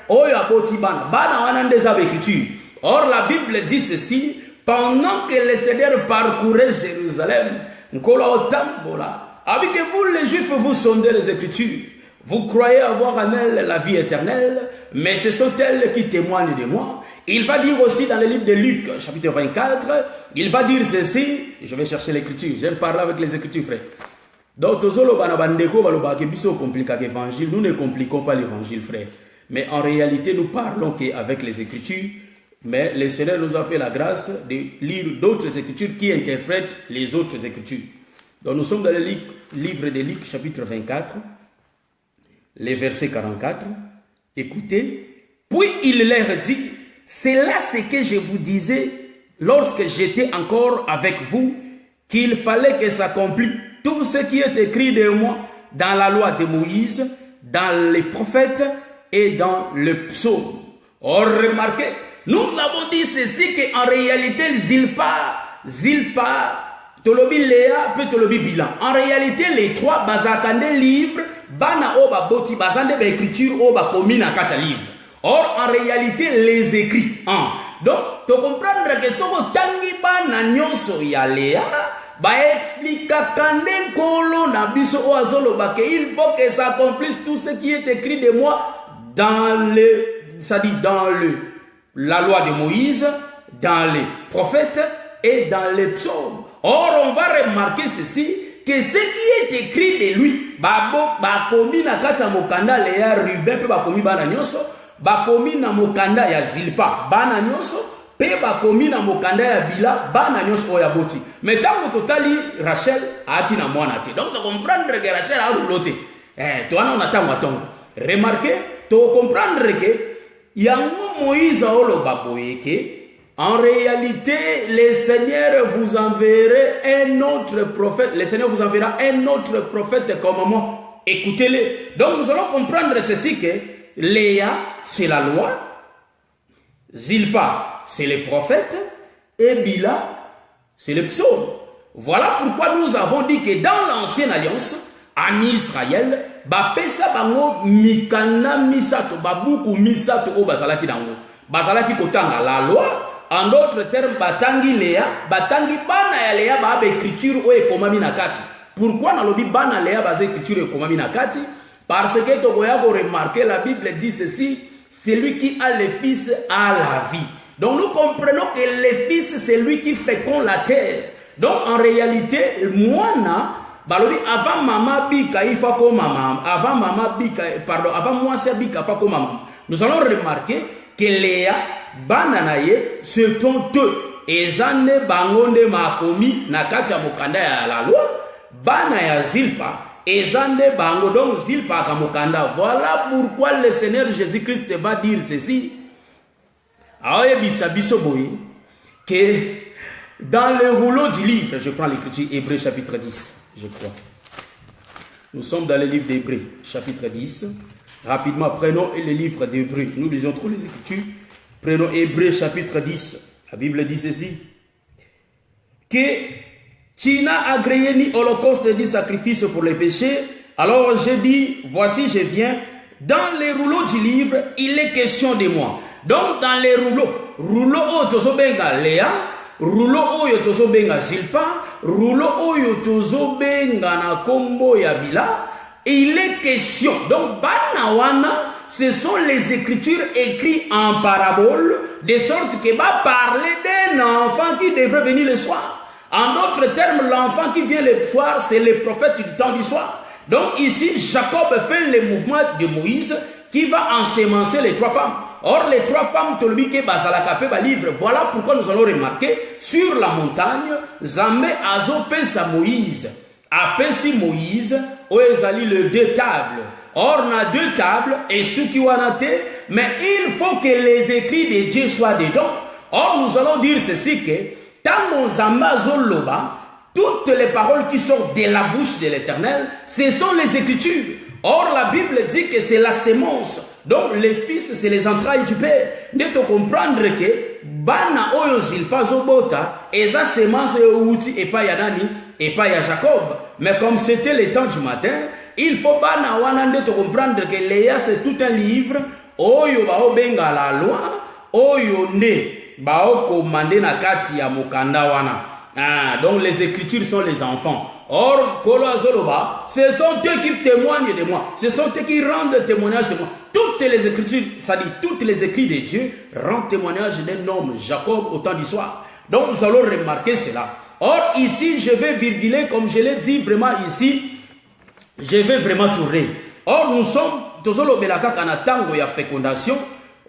oyo aboti bana wana ndeza écriture. Or la Bible dit ceci, pendant que le Seigneur parcourait Jérusalem, avec vous les Juifs vous sondez les Écritures, vous croyez avoir en elles la vie éternelle, mais ce sont elles qui témoignent de moi. Il va dire aussi dans le livre de Luc, chapitre 24, il va dire ceci, je vais chercher l'écriture, je vais parler avec les Écritures, frère. Donc, nous ne compliquons pas l'évangile, frère. Mais en réalité, nous parlons qu'avec les Écritures, mais le Seigneur nous a fait la grâce de lire d'autres Écritures qui interprètent les autres Écritures. Donc nous sommes dans le livre de Luc, chapitre 24, les versets 44. Écoutez, puis il leur dit, c'est là ce que je vous disais lorsque j'étais encore avec vous, qu'il fallait que s'accomplisse tout ce qui est écrit de moi dans la loi de Moïse, dans les prophètes et dans le psaume. Or, remarquez, nous avons dit ceci qu'en réalité, Zilpa, Tolobi Léa, puis Tolobi Bilan. En réalité, les trois bazakande livres, bana oba boti bazande ba écriture oba komina kata livre. Or, en réalité, les écrits. Donc, tu comprends que ce que tangi bana nyonso ya Léa, ba explica kande kolo na biso o azolo ba que il faut que ça accomplisse tout ce qui est écrit de moi dans la loi de Moïse, dans les prophètes et dans les psaumes. Or, on va remarquer ceci, que ce qui est écrit de lui, bakomi na kata mokanda Léa Ruben, pe bakomi bana nyonso, bakomi na mokanda ya Zilpa, bana nyonso, pe bakomi na mokanda ya Bila, bana nyonso oya boti. Mais tango totali Rachel aki na mwana te. Donc, tu comprendre que Rachel a rouloté. Tu as un tango atongo. Remarquez, tu comprendre que Yango Moïse a en réalité, le Seigneur vous enverra un autre prophète. Le Seigneur vous enverra un autre prophète comme moi. Écoutez-le. Donc nous allons comprendre ceci que Léa, c'est la loi. Zilpa, c'est les prophètes. Et Bila, C'est le psaume. Voilà pourquoi nous avons dit que dans l'ancienne alliance, en Israël, bapesa bango mikanda misato, babuku misato o bazalaki dango. Bazalaki kotanga la loi. En d'autres termes, batangi Léa, batangi bana ya Léa ba écriture o ekomami na kati. Pourquoi na lobi bana Léa ba écriture ekomami na kati? Parce que togoya ko remarquer, la Bible dit ceci, celui qui a les fils a la vie. Donc nous comprenons que les fils c'est lui qui féconde la terre. Donc en réalité, moi balobi avant maman bika il faut comme maman, avant maman bika pardon, avant moi c'est bika faut comme maman. Nous allons remarquer que Léa bananaye ce sont eux. Ezane bangonde makomi na kati ya mokanda ya la loi, bana ya Zilpa ezane bango donc Zilpa ka mokanda. Voilà pourquoi le Seigneur Jésus-Christ va dire ceci. Aoye biso boye que dans le rouleau du livre, je prends l'écriture Hébreux chapitre 10, je crois. Nous sommes dans le livre d'Hébreux chapitre 10. Rapidement, prenons le livre d'Hébreux. Nous lisons trop les Écritures. Prenons Hébreux chapitre 10. La Bible dit ceci. Que tu n'as agréé ni holocauste ni sacrifice pour les péchés. Alors j'ai dit, voici je viens. Dans les rouleaux du livre, il est question de moi. Donc dans les rouleau oyo benga Léa, rouleau oyo benga Zilpa, rouleau oyo benga na kombo ya Bila, il est question. Donc banawana, ce sont les écritures écrites en parabole, de sorte que va parler d'un enfant qui devrait venir le soir. En d'autres termes, l'enfant qui vient le soir, c'est le prophète du temps du soir. Donc ici, Jacob fait le mouvement de Moïse qui va ensemencer les trois femmes. Or, les trois femmes, livre. Voilà pourquoi nous allons remarquer sur la montagne, Zambé azopesa Moïse. Apesi Moïse, oezali le deux tables. Or, on a deux tables, et ceux qui ont noté, mais il faut que les écrits de Dieu soient dedans. Or, nous allons dire ceci que, tant Zamba Zoloba, toutes les paroles qui sortent de la bouche de l'Éternel, ce sont les Écritures. Or, la Bible dit que c'est la sémence. Donc, les fils, c'est les entrailles du Père. Nous devons comprendre que, Bana Oyo Zilpa Zobota, et sa sémence est outil et pas Yanani, et pas ya Jacob. Mais comme c'était le temps du matin, il faut Bana Wanande te comprendre que Léa, c'est tout un livre. Oyo Bao Benga la loi, Oyo Ne, Bao Komande na kati ya Mokanda Wana. Ah, donc les Écritures sont les enfants. Or, Kolazoloba, ce sont eux qui témoignent de moi. Ce sont eux qui rendent témoignage de moi. Toutes les Écritures, ça dit toutes les écrits de Dieu rendent témoignage d'un homme, Jacob, au temps du soir. Donc nous allons remarquer cela. Or, ici, je vais virguler, comme je l'ai dit vraiment ici, je vais vraiment tourner. Or, nous sommes, Tozolo Belaka Kanatango ya fécondation.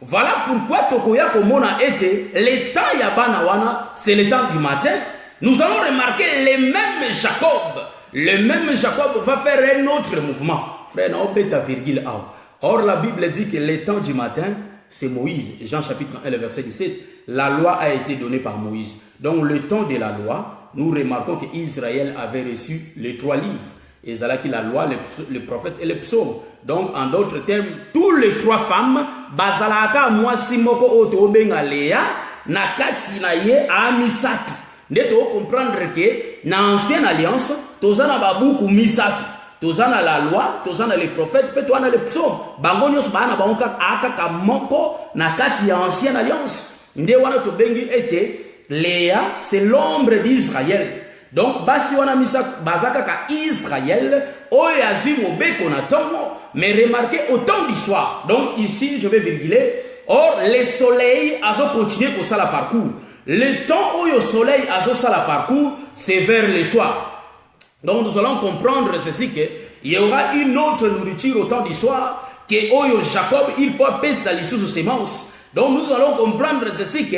Voilà pourquoi Tokoya Komona était, le temps Yabanawana, c'est le temps du matin. Nous allons remarquer le même Jacob. Le même Jacob va faire un autre mouvement. Frère, on peut ta virgule A. Or, la Bible dit que le temps du matin, c'est Moïse. Jean chapitre 1, le verset 17. La loi a été donnée par Moïse. Donc, le temps de la loi, nous remarquons qu'Israël avait reçu les trois livres. Et Zalaki, la loi, le prophète et le psaume. Donc, en d'autres termes, tous les trois femmes, Bazalaka, Mwasimoko, Oto, Benga, Léa, Nakati, Naye, Amisatu. Nous devons comprendre que dans l'ancienne alliance, tous en babuku misatu, tous en la loi, tous en les prophètes, peut on a les psaumes. Bangonios bana bangoka akaka moko na kati ya ancienne alliance. Nde wana to bengi était Léa, c'est l'ombre d'Israël. Donc basi wana misak bazaka ka Israël, oyazi mobeko na tongo, mais remarquez autant d'histoire. Donc ici je vais virguler. Or le soleil a continué pour ça la parcours. Le temps où le soleil a ça la parcours, c'est vers le soir. Donc nous allons comprendre ceci que il y aura une autre nourriture au temps du soir que Oyo Jacob il faut appeler sa sous sémence. Donc nous allons comprendre ceci que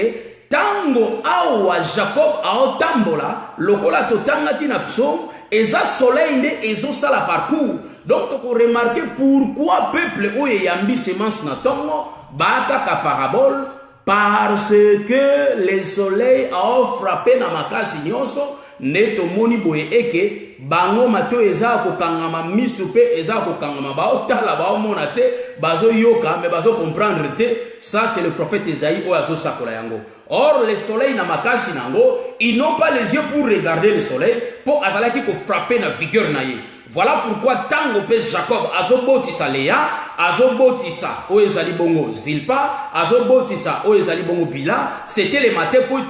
tango awa Jacob a tambola lokola totanga tina psom et ça soleil ne ezo ça la parcours. Donc tu peux remarquer pourquoi peuple Oyo yambi sémence na tongo bata ka parabole. Parce que le soleil a frappé na makasi nyonso neto moni boye eke bango mato eza ko kangama misu pe eza ko kangama ba otala ba omona te bazo yoka mais bazo comprendre te. Ça c'est le prophète Esaïe o azo sakola yango. Or le soleil na makasi nango, ils n'ont pas les yeux pour regarder le soleil pour azalaki ko frapper na vigueur na ye. Voilà pourquoi tango pe Jacob azobotisa Léa, azobotisa o ezali bongo Zilpa, azobotisa o ezali bongo Bila, c'était le matin pour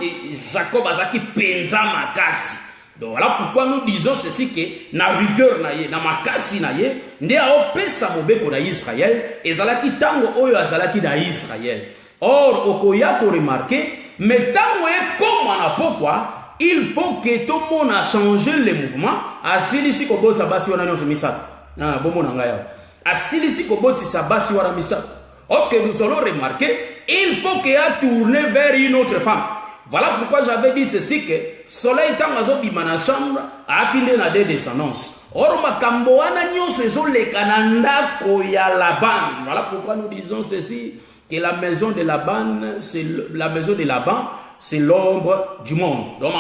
Jacob azaki penza makasi. Donc voilà pourquoi nous disons ceci que na rigueur na ye, na makasi na ye, nde a opesa mobeko na Israël, ezalaki tango oyo azalaki na Israël. Or okoya ko remarquer, mais tango e comme na pourquoi il faut que tout le monde a changé le mouvement. Asilisi ko botsa basi wana nyonso misato. Na bomo na ngaya. Asilisi ko botsa basi wana misato. Ok, nous allons remarquer, il faut qu'il a tourné vers une autre femme. Voilà pourquoi j'avais dit ceci que soleil tango zo bima na chambre akinde na des descendances. Or makambo wana nyonso ezo lekana ndako ya Laban. Voilà pourquoi nous disons ceci que la maison de Laban, c'est la maison de Laban, c'est l'ombre du monde. Donc,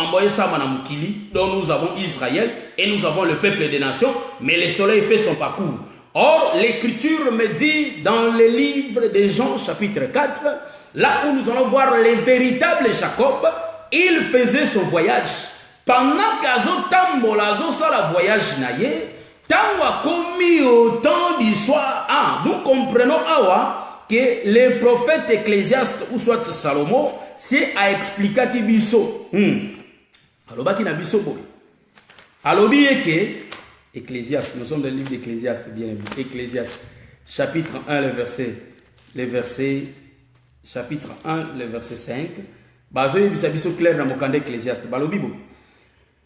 nous avons Israël et nous avons le peuple des nations, mais le soleil fait son parcours. Or, l'écriture me dit dans le livre de Jean, chapitre 4, là où nous allons voir le véritable Jacob, il faisait son voyage. Pendant qu'Azo Tambola, ça la voyage naïe, tant a commis au temps du soir. Nous comprenons que le prophète Ecclésiaste ou soit Salomon, c'est à expliquer qui biso. Alobaki na biso boy. Alobi que Ecclésiaste, nous sommes dans le livre d'Ecclésiaste, bien aimé. Ecclésiaste, chapitre 1, chapitre 1, le verset 5. Bazoye bisa biso clair dans mokande Ecclésiaste. Balobi bo.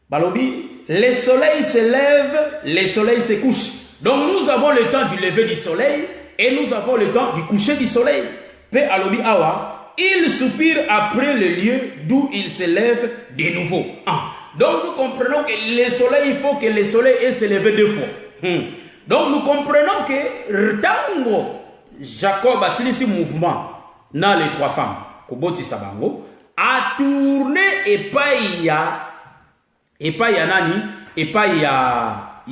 Balobi, le soleil se lève, le soleil se couche. Donc nous avons le temps du lever du soleil et nous avons le temps du coucher du soleil. Pe alobi awa. Il soupire après le lieu d'où il se lève de nouveau. Donc nous comprenons que le soleil, il faut que le soleil ait se levé deux fois. Donc nous comprenons que tango Jacob a signé mouvement dans les trois femmes, Koboti Sabango, a tourné et pas il y a Nani, et pas il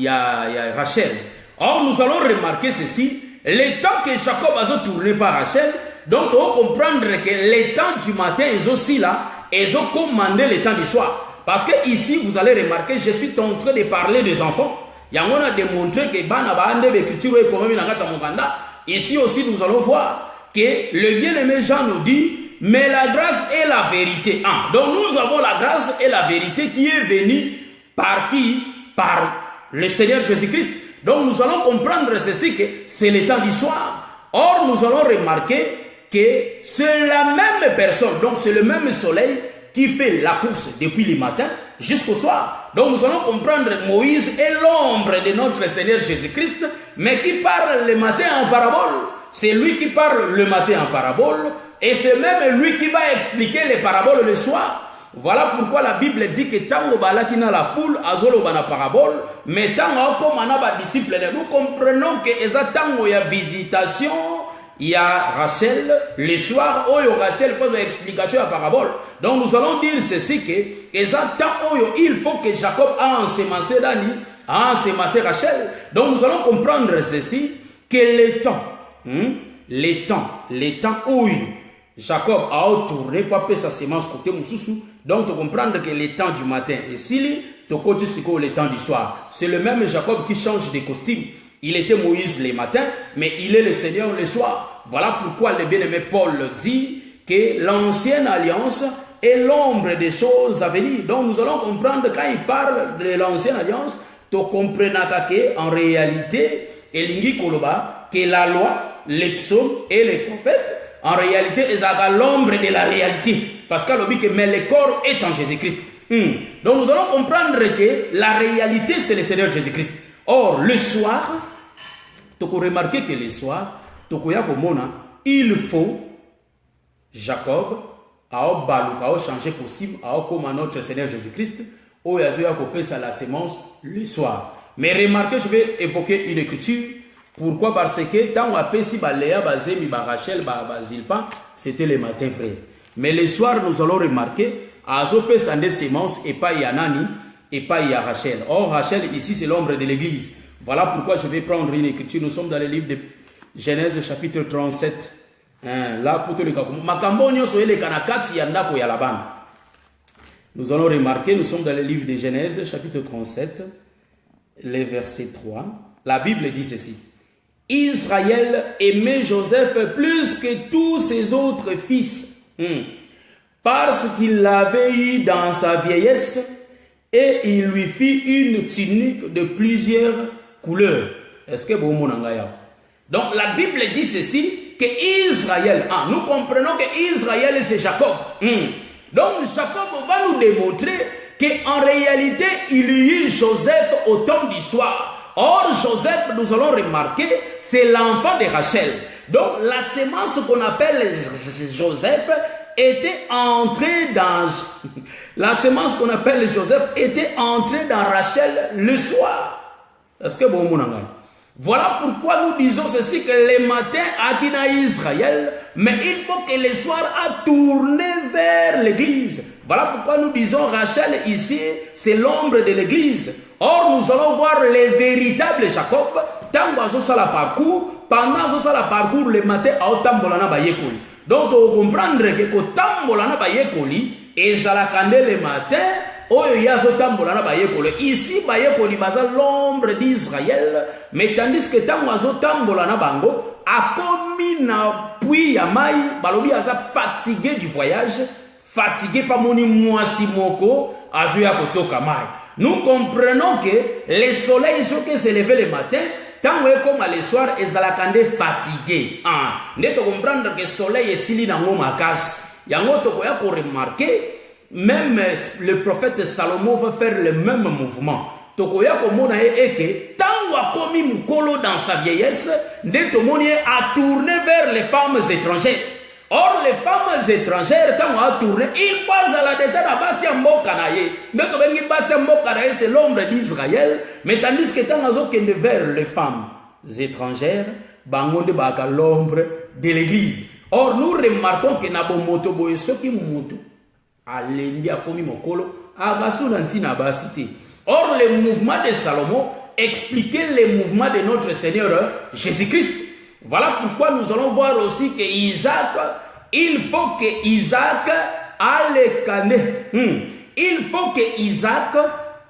y a Rachel. Or nous allons remarquer ceci, le temps que Jacob a tourné par Rachel. Donc, on va comprendre que les temps du matin, ils ont aussi là, ils ont commandé les temps du soir. Parce que ici, vous allez remarquer, je suis en train de parler des enfants. Il y a on a démontré que ici aussi, nous allons voir que le bien-aimé Jean nous dit, mais la grâce et la vérité. Donc, nous avons la grâce et la vérité qui est venue par qui? Par le Seigneur Jésus-Christ. Donc, nous allons comprendre ceci que c'est le temps du soir. Or, nous allons remarquer que c'est la même personne, donc c'est le même soleil qui fait la course depuis le matin jusqu'au soir. Donc nous allons comprendre Moïse est l'ombre de notre Seigneur Jésus-Christ, mais qui parle le matin en parabole. C'est lui qui parle le matin en parabole, et c'est même lui qui va expliquer les paraboles le soir. Voilà pourquoi la Bible dit que tango balaki na la foule azolo bana parabole, mais tango comme anaba disciple, nous comprenons que eza tango ya visitation. Il y a Rachel, le soir, où Rachel pose une explication à parabole. Donc nous allons dire ceci que, il faut que Jacob a ensemencé Dani, a ensemencé Rachel. Donc nous allons comprendre ceci, que les temps où Jacob a tourné pour faire sa semence côté Moussoussou. Donc tu comprends que les temps du matin et s'il tu côté le temps du soir. C'est le même Jacob qui change de costume. Il était Moïse le matin, mais il est le Seigneur le soir. Voilà pourquoi le bien-aimé Paul dit que l'ancienne alliance est l'ombre des choses à venir. Donc nous allons comprendre quand il parle de l'ancienne alliance, tu comprends qu'en réalité, Elingi Koloba, que la loi, les psaumes et les prophètes, en réalité, ils ont l'ombre de la réalité. Parce que mais le corps est en Jésus-Christ. Donc nous allons comprendre que la réalité, c'est le Seigneur Jésus-Christ. Or, le soir, tu peux remarquer que le soir, il faut Jacob a changé costume, comme notre Seigneur Jésus-Christ, où il a coupé la semence le soir. Mais remarquez, je vais évoquer une écriture. Pourquoi? Parce que tant on si Léa, Bazemi, Rachel, Zilpa, c'était le matin, frère. Mais le soir, nous allons remarquer, Azopé sa semence et pas Yanani, et pas il y a Rachel. Or, Rachel, ici, c'est l'ombre de l'église. Voilà pourquoi je vais prendre une écriture. Nous sommes dans le livre de Genèse, chapitre 37. Là, pour tous les cas, nous allons remarquer, nous sommes dans le livre de Genèse, chapitre 37, le verset 3. La Bible dit ceci. Israël aimait Joseph plus que tous ses autres fils, parce qu'il l'avait eu dans sa vieillesse, et il lui fit une tunique de plusieurs couleurs. Est-ce que vous m'entendez? Donc la Bible dit ceci, que Israël, nous comprenons que Israël c'est Jacob. Donc Jacob va nous démontrer qu'en réalité il y eut Joseph au temps du soir. Or Joseph, nous allons remarquer, c'est l'enfant de Rachel. Donc la sémence qu'on appelle Joseph était entrée dans... La sémence qu'on appelle Joseph était entrée dans Rachel le soir. Est-ce que vous m'entendez? Voilà pourquoi nous disons ceci, que le matin a dit à Israël, mais il faut que le soir a tourné vers l'église. Voilà pourquoi nous disons Rachel ici, c'est l'ombre de l'église. Or, nous allons voir le véritable Jacob, tant que la parcours, pendant que la parcours, le matin, à Otambolana Bayekoli. Donc, on comprendre que Otambolana Bayekoli, et Zalakande le matin, ici, l'ombre d'Israël, mais tandis que bango a commis na puis yamai, balobi aza fatigué du voyage, fatigué par moni moasimoko, azuya kotoka mai. Nous comprenons que le soleil, ce qui s'est levé le matin, tant que comme le soir, ezalakande fatigué. N'est to comprendre que le soleil est sili na makas. Yango to koya ko remarquer. Même le prophète Salomon va faire le même mouvement. Tokoya komona eke tango a commis mukolo dans sa vieillesse, Ndetomoni a tourné vers les femmes étrangères. Or les femmes étrangères tango a tourné, il passe à la déjà la base mboka na ye. Ndeto base mboka na ye c'est l'ombre d'Israël, mais tandis que tango zo kende vers les femmes étrangères, bangonde baka l'ombre de l'église. Or nous remarquons que na bomoto boye soki mutu Or, le mouvement de Salomon expliquait le mouvement de notre Seigneur Jésus-Christ. Voilà pourquoi nous allons voir aussi que Isaac, il faut que Isaac aille cander. Il faut que Isaac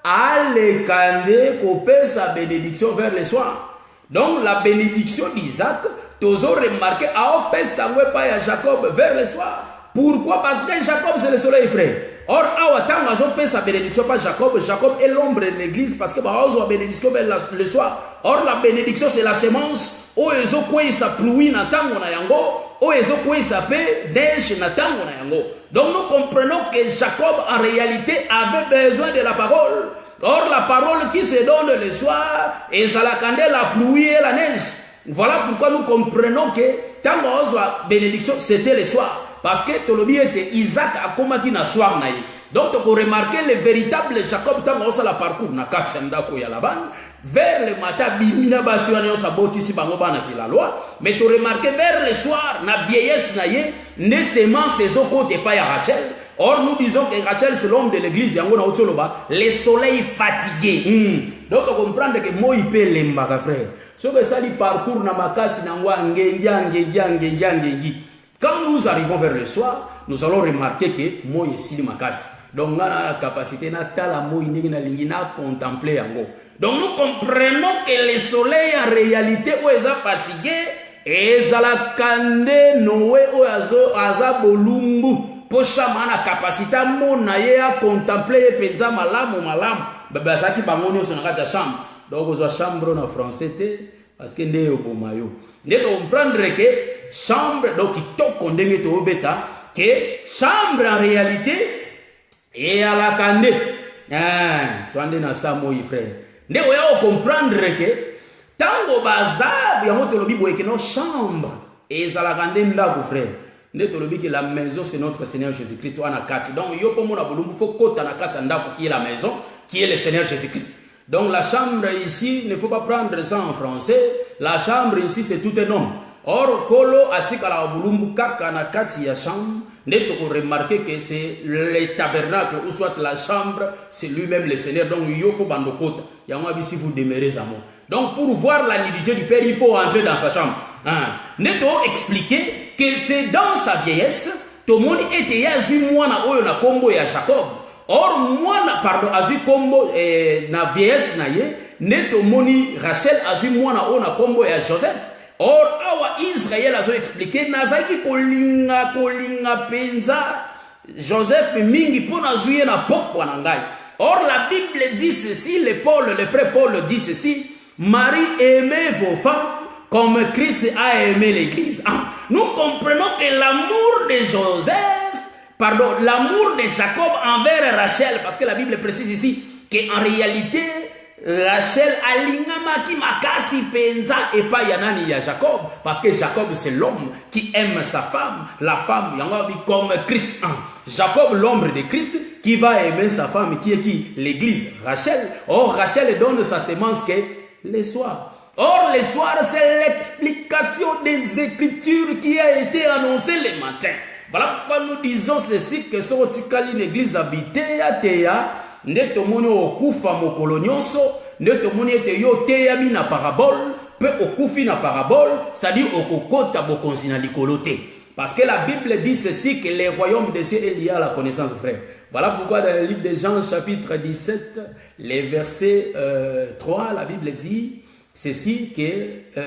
aille cander, couper sa bénédiction vers le soir. Donc, la bénédiction d'Isaac, tous ont remarqué, a opé sa à Jacob vers le soir. Pourquoi? Parce que Jacob c'est le soleil, frère. Or, Awatang a fait sa bénédiction par Jacob. Jacob est l'ombre de l'église parce que la bénédiction vers le soir. Or, la bénédiction c'est la sémence. O ezo kwe sa pluie na tango na yango. O ezo kwe sa paix neige na tango na yango. Donc, nous comprenons que Jacob en réalité avait besoin de la parole. Or, la parole qui se donne le soir, et ça la pluie et la neige. Voilà pourquoi nous comprenons que tango la bénédiction c'était le soir. Parce que Tolobi était Isaac a combattu na soir naï. Donc tu peux remarquer le véritable Jacob tant on la parcours na katsenda ko ya laban vers le matin bimina basione on saboti si bango bana ki la loi, mais tu remarquer vers le soir na vieillesse naïe ne seulement ses côté pas ya Rachel. Or nous disons que Rachel c'est l'homme de l'église yango na otoloba le soleil fatigué. Donc tu comprends que moi il peut l'embaka frère. Ce que ça dit parcours na makasi na ngwa ngengi. Quand nous arrivons vers le soir, nous allons remarquer que moi ici ma casse. Donc on a la capacité na tala moi na contempler yango. Donc nous comprenons que le soleil en réalité où est fatigué et la kande noé ou aza bolumbu pocha mana capacité mona ye à contempler penza malamu. Baba zaki bangoni so na chambre. Donc aux chambre en français parce que ndé obomayo. Ndé comprendre que chambre, donc il toque ndenge to beta que chambre en réalité et à la candé. Toi na ça moi frère. Ndé oya comprendre que tango bazab ya moto lobi boye que nos chambre et à la candé ndako frère. Ndé to lobi que la maison c'est notre Seigneur Jésus-Christ ana kati. Donc yo po mona bolumbu faut kota na kati ndako qui est la maison, qui est le Seigneur Jésus-Christ. Donc la chambre ici, il ne faut pas prendre ça en français. La chambre ici, c'est tout un homme. Or, Kolo atikala bulumbu kaka na kati ya chambre, n'est remarquer que c'est le tabernacle ou soit la chambre, c'est lui-même le Seigneur. Donc, il faut bandokota. Si vous demeurez à moi. Donc, pour voir la nudité du Père, il faut entrer dans sa chambre. N'est expliquer que c'est dans sa vieillesse, tout le monde était yazu mwana oyo na kombo ya Jacob. Or, mwana, pardon, azu kombo na vieillesse na ye, n'est moni Rachel azu mwana oyo na kombo ya Joseph. Or, awa Israël a expliqué, nazaki kolinga penza, Joseph mingi pona zuye na pokwa na ngai. Or, la Bible dit ceci, le frère Paul dit ceci, Marie, aimez vos femmes comme Christ a aimé l'Église. Nous comprenons que l'amour de l'amour de Jacob envers Rachel, parce que la Bible précise ici qu'en réalité, Rachel alingamaki makasi penza et pas yanani ya Jacob, parce que Jacob c'est l'homme qui aime sa femme, la femme yangabi comme Christ. Jacob l'homme de Christ qui va aimer sa femme qui est qui? L'église, Rachel. Or Rachel donne sa semence que les soirs. Or les soirs c'est l'explication des Écritures qui a été annoncée le matin. Voilà pourquoi nous disons ceci, que ce qui une église habitée à Théa, nde tomoni okufa mokolo nyonso, nde tomoni ete yo teyami na parabole, pe okufi na parabole, c'est-à-dire okokota bokonzi na likolo te. Parce que la Bible dit ceci, que les royaumes des cieux est lié à la connaissance, frère. Voilà pourquoi dans le livre de Jean chapitre 17, les versets 3, la Bible dit ceci, que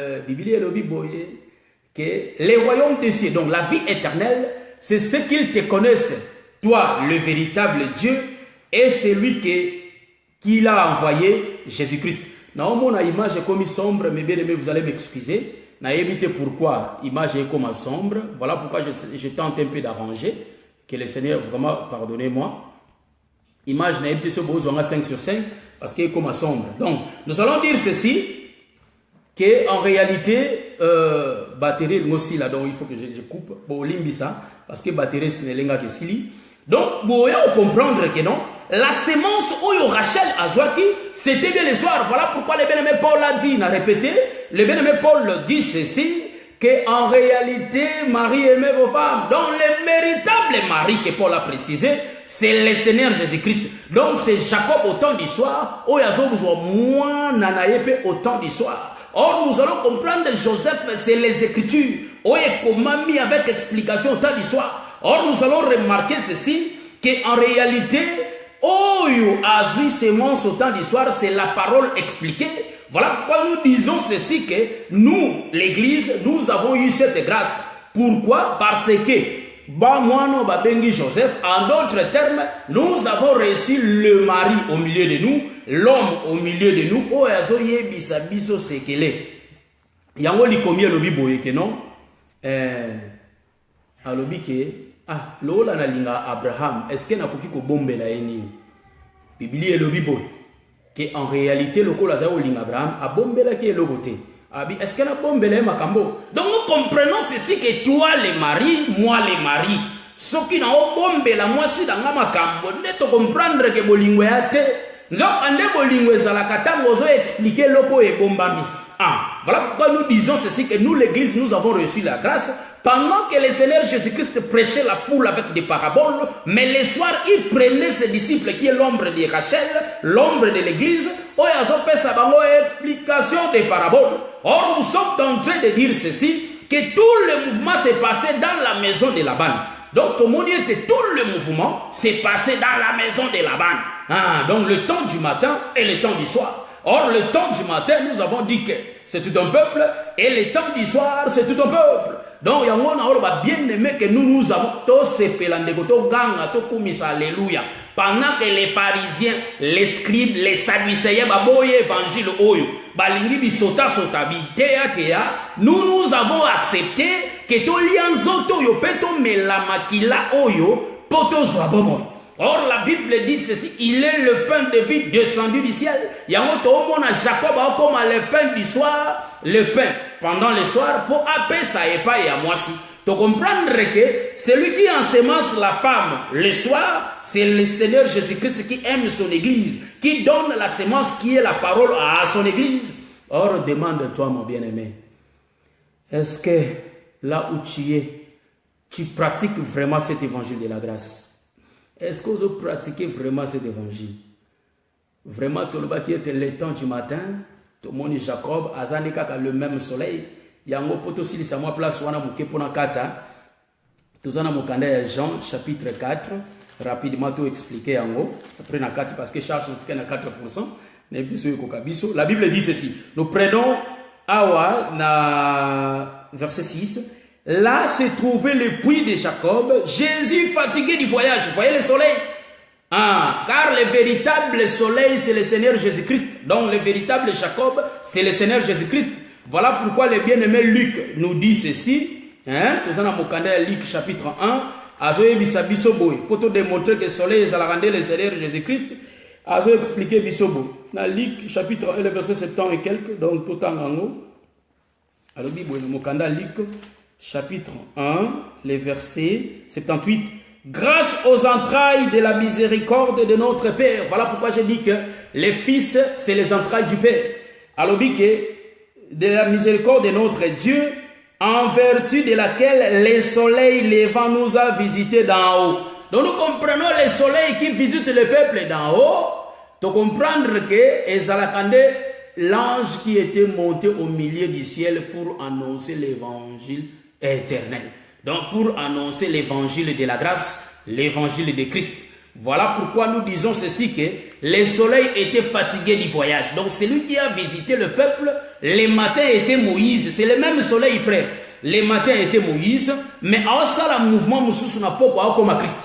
que les royaumes des cieux, donc la vie éternelle, c'est ce qu'ils te connaissent, toi, le véritable Dieu, et c'est lui qu'il a envoyé, Jésus-Christ. Dans mon image est comme sombre, mais bien aimé, vous allez m'excuser. N'a évité pourquoi l'image est comme sombre. Voilà pourquoi je tente un peu d'arranger. Que le Seigneur, vraiment, pardonnez-moi. Image n'a évité ce besoin 5 sur 5, parce qu'il est comme sombre. Donc, nous allons dire ceci, qu'en réalité, batterie, aussi là, donc il faut que je coupe, pour limbisa, parce que batterie, c'est une langue qui sili. Donc, vous pouvez comprendre que non, la sémence où Rachel Azwaki, c'était bien le soir. Voilà pourquoi le bien-aimé Paul a dit, il a répété, le bien-aimé Paul dit ceci, qu'en réalité, Marie aimait vos femmes. Donc, le véritable mari que Paul a précisé, c'est le Seigneur Jésus-Christ. Donc, c'est Jacob au temps du soir, où il y a moi, Nanayepe au temps du soir. Or, nous allons comprendre Joseph, c'est les Écritures, où il est mis avec explication au temps du soir. Or, nous allons remarquer ceci, qu'en réalité, Oyo Azui sémence au temps d'histoire, c'est la parole expliquée. Voilà pourquoi nous disons ceci, que nous, l'Église, nous avons eu cette grâce. Pourquoi? Parce que, Bamwano Babengi Joseph, en d'autres termes, nous avons reçu le mari au milieu de nous, l'homme au milieu de nous, Oyazo Yebisa Biso Sekele. Yango likomi alobi boye ke non? Alobi ke, lola na linga Abraham, est-ce que na koki ko bombe la enini? Bibli elobi boye. Que en réalité, le col au linga Abraham a bombe la ki elobote. Est-ce que na bombe la makambo? Donc nous comprenons ceci, que toi les maris, moi les maris. Ce qui n'a pas bombe la moi si dans makambo. Ne te comprendre que bolingwe ate. Nous ande bolingwe zalakata mozo expliquer loko e bombami. Voilà pourquoi nous disons ceci, que nous l'église, nous avons reçu la grâce. Pendant que le Seigneur Jésus-Christ prêchait la foule avec des paraboles, mais le soir, il prenait ses disciples, qui est l'ombre de Rachel, l'ombre de l'église, où ils ont fait sa explication des paraboles. Or, nous sommes en train de dire ceci, que tout le mouvement s'est passé dans la maison de Laban. Donc, tout le monde était, tout le mouvement s'est passé dans la maison de Laban. Donc, le temps du matin et le temps du soir. Or, le temps du matin, nous avons dit que c'est tout un peuple, et le temps du soir, c'est tout un peuple. Donc, il y a un bien aimé que nous avons tous ces pélandegotos, ganga, to kumisa, alléluia. Pendant que les pharisiens, les scribes, les sadducéens, baboye évangile oyo, balingi bisota sotabi, tea, nous avons accepté que to lianzoto yo peto melamakila oyo, poto zwabomoy. Or, la Bible dit ceci, il est le pain de vie descendu du ciel. Yango to mona Jacob comme le pain du soir, le pain pendant le soir pour appeler ça et pas et à moi si. Tu comprendre que celui qui ensemence la femme le soir, c'est le Seigneur Jésus-Christ qui aime son église, qui donne la semence qui est la parole à son église. Or, demande-toi, mon bien-aimé, Est-ce que là où tu es, tu pratiques vraiment cet évangile de la grâce? Est-ce que vous pratiquez vraiment cet évangile? Vraiment, tout le monde qui était le temps du matin, tout le monde Jacob, Azanika a le même soleil. Yango poto sili sa moi place wana muke pona kata. Tozana mukanda Jean chapitre 4. Rapidement tout expliquer yango. Après na 4 parce que charge on na 4%. La Bible dit ceci. Nous prenons Awa na verset 6. Là se trouvait le puits de Jacob. Jésus fatigué du voyage. Vous voyez le soleil? Ah, car le véritable soleil, c'est le Seigneur Jésus-Christ. Donc, le véritable Jacob, c'est le Seigneur Jésus-Christ. Voilà pourquoi le bien-aimé Luc nous dit ceci. Tout ça dans Luc chapitre 1. Azo bisoboy. Pour te démontrer que le soleil est à le Seigneur Jésus-Christ. Azo expliquer bisoboy. Dans Luc chapitre 1, le verset 70 et quelques. Donc, tout en ango. Alors, Luc chapitre 1, le verset 78. Grâce aux entrailles de la miséricorde de notre Père. Voilà pourquoi je dis que les fils, c'est les entrailles du Père. Alors, de la miséricorde de notre Dieu, en vertu de laquelle le soleil levant nous a visités d'en haut. Donc, nous comprenons le soleil qui visite le peuple d'en haut. De comprendre que Ezalakande, l'ange qui était monté au milieu du ciel pour annoncer l'évangile éternel. Donc, pour annoncer l'évangile de la grâce, l'évangile de Christ. Voilà pourquoi nous disons ceci, que le soleil était fatigué du voyage. Donc, celui qui a visité le peuple, les matins était Moïse. C'est le même soleil, frère. Les matins était Moïse, mais à ça, le mouvement Moussous n'a pas comme à Christ.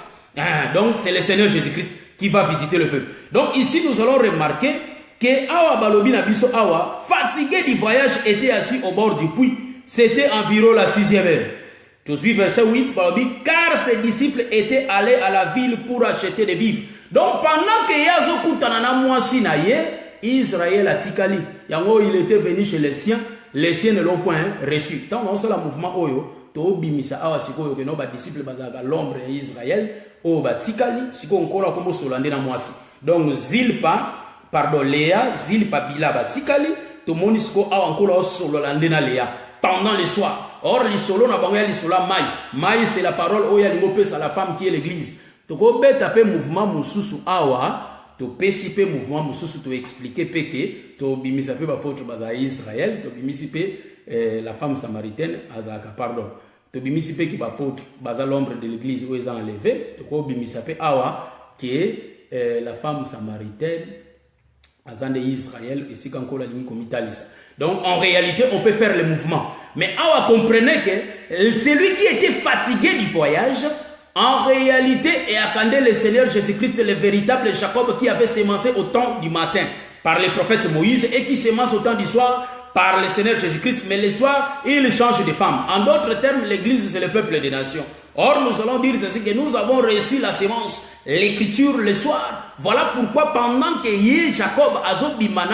Donc, c'est le Seigneur Jésus-Christ qui va visiter le peuple. Donc, ici, nous allons remarquer que Awa Balobi Nabiso Awa, fatigué du voyage, était assis au bord du puits. C'était environ la 6e heure. Tout suit verset 8, car ses disciples étaient allés à la ville pour acheter des vivres. Donc pendant que Yazo Kutanana Mwasi Naye, Israël a tikali. Yango il était venu chez les siens ne l'ont point reçu. Tant on sait le mouvement Oyo, to bimisa awa siko que nos disciples bazaga l'ombre Israël, o ba tikali, siko onkola comme solande na Mwasi. Donc Léa, Zilpa Bila ba tikali, to monisiko awa onkola solande na Léa pendant le soir. Or, l'isolo n'a pas l'isolo maï. Maï, c'est la parole où il y a la femme qui est l'église. Donc, on peut taper mouvement moussous awa, to péciper mouvement moussous, to expliquer péké, to bimisape l'apôtre baza Israël, to bimisipe la femme samaritaine, azaka, pardon. To bimisipe qui l'apôtre baza l'ombre de l'église où ils ont enlevé, to bimisape awa, qui est la femme samaritaine, azande Israël, ici quand on l'a dit comme Italisa. Donc, en réalité, on peut faire le mouvement. Mais Awa comprenait que celui qui était fatigué du voyage, en réalité, et attendait le Seigneur Jésus-Christ, le véritable Jacob qui avait sémencé au temps du matin par le prophète Moïse et qui sémence au temps du soir par le Seigneur Jésus-Christ. Mais le soir, il change de femme. En d'autres termes, l'Église, c'est le peuple des nations. Or, nous allons dire ceci, que nous avons reçu la sémence, l'écriture le soir. Voilà pourquoi pendant que Jacob azobima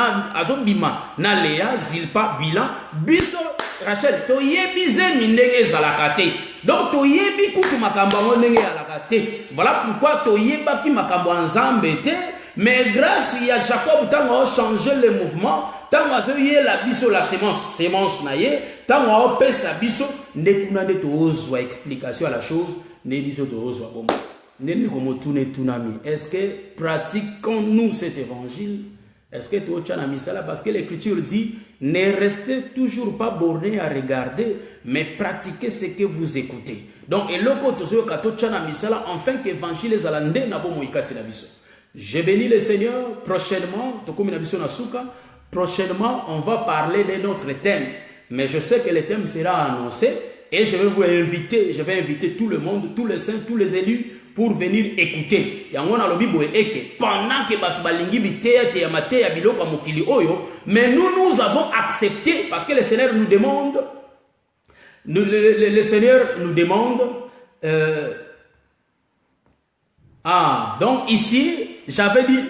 na Léa, Zilpa, Bila, Biso, Rachel, to yebi zemi ndenge zalakate. Donc to yebi kutu makambo ndenge alakate. Voilà pourquoi to yebaki makambo nzambe te, mais grâce à Jacob tant a changé le mouvement, tant a zoyé la biso la sémence naie, tant a pesa biso nekuna de to ozwa explication à la chose, ne biso to ozwa bon. Est-ce que pratiquons-nous cet évangile? Est-ce que tu as mis ça là? Parce que l'écriture dit, ne restez toujours pas borné à regarder, mais pratiquez ce que vous écoutez. Donc, et le côté enfin qu'évangile les alande na bon moikati na biso. Je bénis le Seigneur. Prochainement, on va parler de notre thème. Mais je sais que le thème sera annoncé et je vais inviter tout le monde, tous les saints, tous les élus pour venir écouter. Pendant que batubalingi biteya ya mateya biloko mokili oyo, mais nous avons accepté parce que le Seigneur nous demande, le Seigneur nous demande. Donc ici, j'avais dit,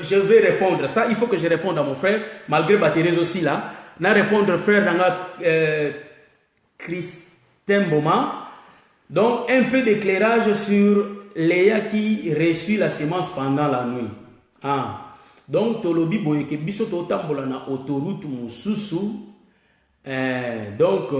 je vais répondre. Ça, il faut que je réponde à mon frère, malgré Thérèse aussi là. Na répondre frère Nanga Christin Boma. Donc un peu d'éclairage sur Léa qui reçut la semence pendant la nuit. Donc tolobi boyeke biso to tambola na autoroute mususu Donc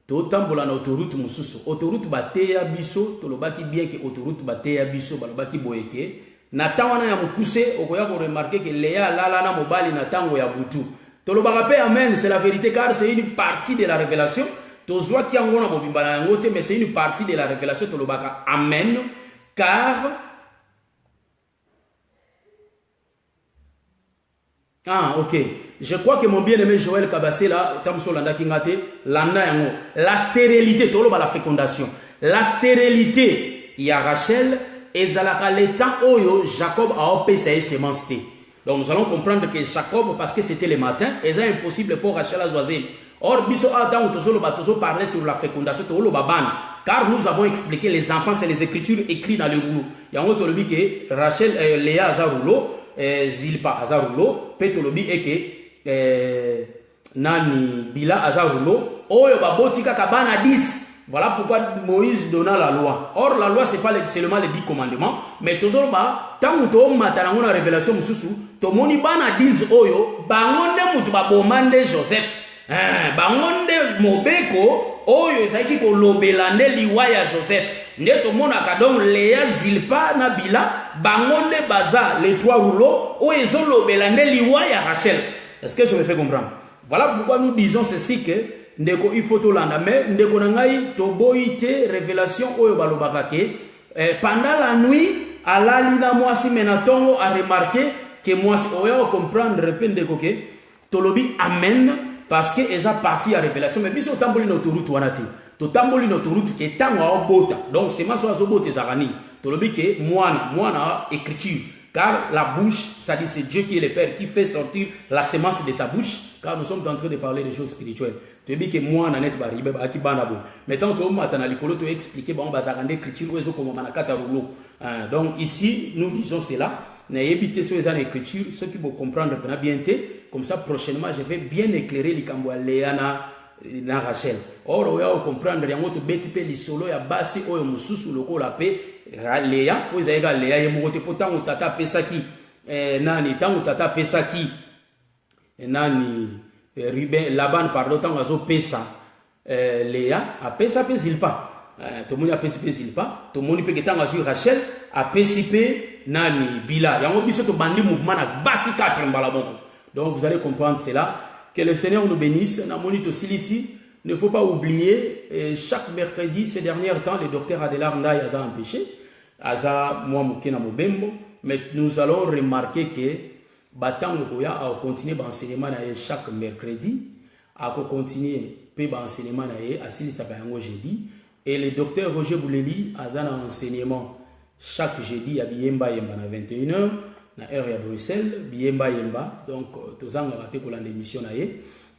totambola na autoroute mususu autoroute bateya biso tolobaki bien que autoroute bateya biso balobaki boyeke na tawana ya mukuse okoya ko remarquer que Léa lala na mobali na tango ya butu tolobaka pe amen, c'est la vérité car c'est une partie de la révélation tozwa ki yango na mobimba na yango te mais c'est une partie de la révélation tolobaka amen car ok. Je crois que mon bien-aimé Joël Kabassé là, la stérilité, la fécondation. La stérilité, il y a Rachel, et Zalaka l'état où Jacob a opé sa semence. Donc nous allons comprendre que Jacob, parce que c'était le matin, c'est impossible pour Rachel à choisir. Or, biso Adam parlait sur la fécondation, car nous avons expliqué les enfants, c'est les écritures écrites dans le rouleau. Il y a un autre que Rachel, Léa a rouleau. Zilpa azarulo petolobi eke nani bila azarulo oyo baboti kaka bana 10. Voilà pourquoi Moïse donna la loi. Or la loi c'est pas seulement les 10 commandements mais toujours ba tangu to matanango na révélation mususu to moni bana 10 oyo bangonde mutu babomande Joseph bangonde mobeko oyo ezaki ko lobelande liwa ya Joseph. Ndeto mona kadon Léa Zilpa na Bila bangonde baza les trois rouleaux où ils ont lobelande liwa ya Rachel. Est-ce que je me fais comprendre? Voilà pourquoi nous disons ceci que ndeko il faut to landa mais ndeko nangai to boite révélation oyo balobaka ke pendant la nuit alali na mwasi menatongo a remarqué que mwasi oyo comprendre repende ndeko ke tolobi amen parce que eza partie à révélation mais biso tamboli n'autoroute wanati to tamboli n'autoroute ke tango a bota donc c'est maso azobote zarani tolobi ke moana écriture car la bouche c'est-à-dire c'est Dieu qui est le Père qui fait sortir la semence de sa bouche car nous sommes en train de parler des choses spirituelles tolobi ke moana net baribe ba ki bana bo maintenant to matana likolo to expliquer ba on bazarande écriture ozo comme manakata rouleau donc ici nous disons cela n'ayez pas sur les écritures ceux qui vont comprendre bien comme ça prochainement je vais bien éclairer les cambo Léana na Rachel or oya comprendre yango to beti pe lisolo ya basi oyo mususu loko la pe Léa po ezayeka Léa ye mokote potango tata pesaki nani tango tata pesaki nani Ruben Laban pardon tango azo pesa Léa a pesa pe Zilpa tout le monde a pesipé Zilpa tout le monde peut que tango azo Rachel a pesipé nani Bila yango biso to bandi mouvement na basi 4 mbala boko. Donc vous allez comprendre cela. Que le Seigneur nous bénisse. Ne faut pas oublier, chaque mercredi, ces derniers temps, le docteur Adelar Ndaï a empêché. Mais nous allons remarquer que Batang Goya a continué l'enseignement chaque mercredi, a continué l'enseignement à jeudi. Et le docteur Roger Bouleli a un enseignement chaque jeudi à Biemba à 21h. Na heure à Bruxelles, Biemba Yemba, donc tous en raté pour l'émission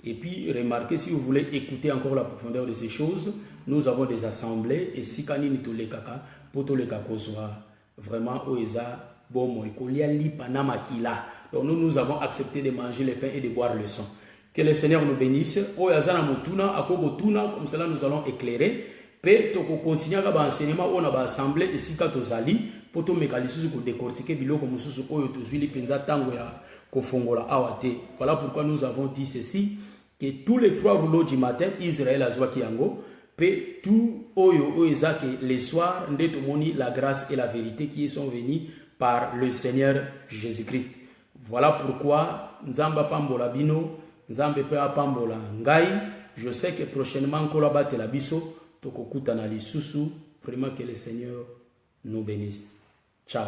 et puis remarquez si vous voulez écouter encore la profondeur de ces choses, nous avons des assemblées et si kanini to le kaka pour to le kaka soit vraiment oeza bon et kolia li panama kila. Donc nous avons accepté de manger le pain et de boire le sang. Que le Seigneur nous bénisse. Oeza na mutuna akoko tuna comme cela nous allons éclairer. Pe to continuer à enseignement on a assemblée ici ka tozali pour to mekalisusu ko décortiquer biloko mususu oyo tozuli penza tango ya kofongola awate. Voilà pourquoi nous avons dit ceci que tous les 3 rouleaux du matin Israël azwa kiango pe tout oyo oeza que les soirs ndeto moni la grâce et la vérité qui sont venus par le Seigneur Jésus-Christ. Voilà pourquoi nzamba pambola bino nzambe pe apambola ngai. Je sais que prochainement kola batela biso Tokokuta na lisusu, vraiment que le Seigneur nous bénisse. Ciao.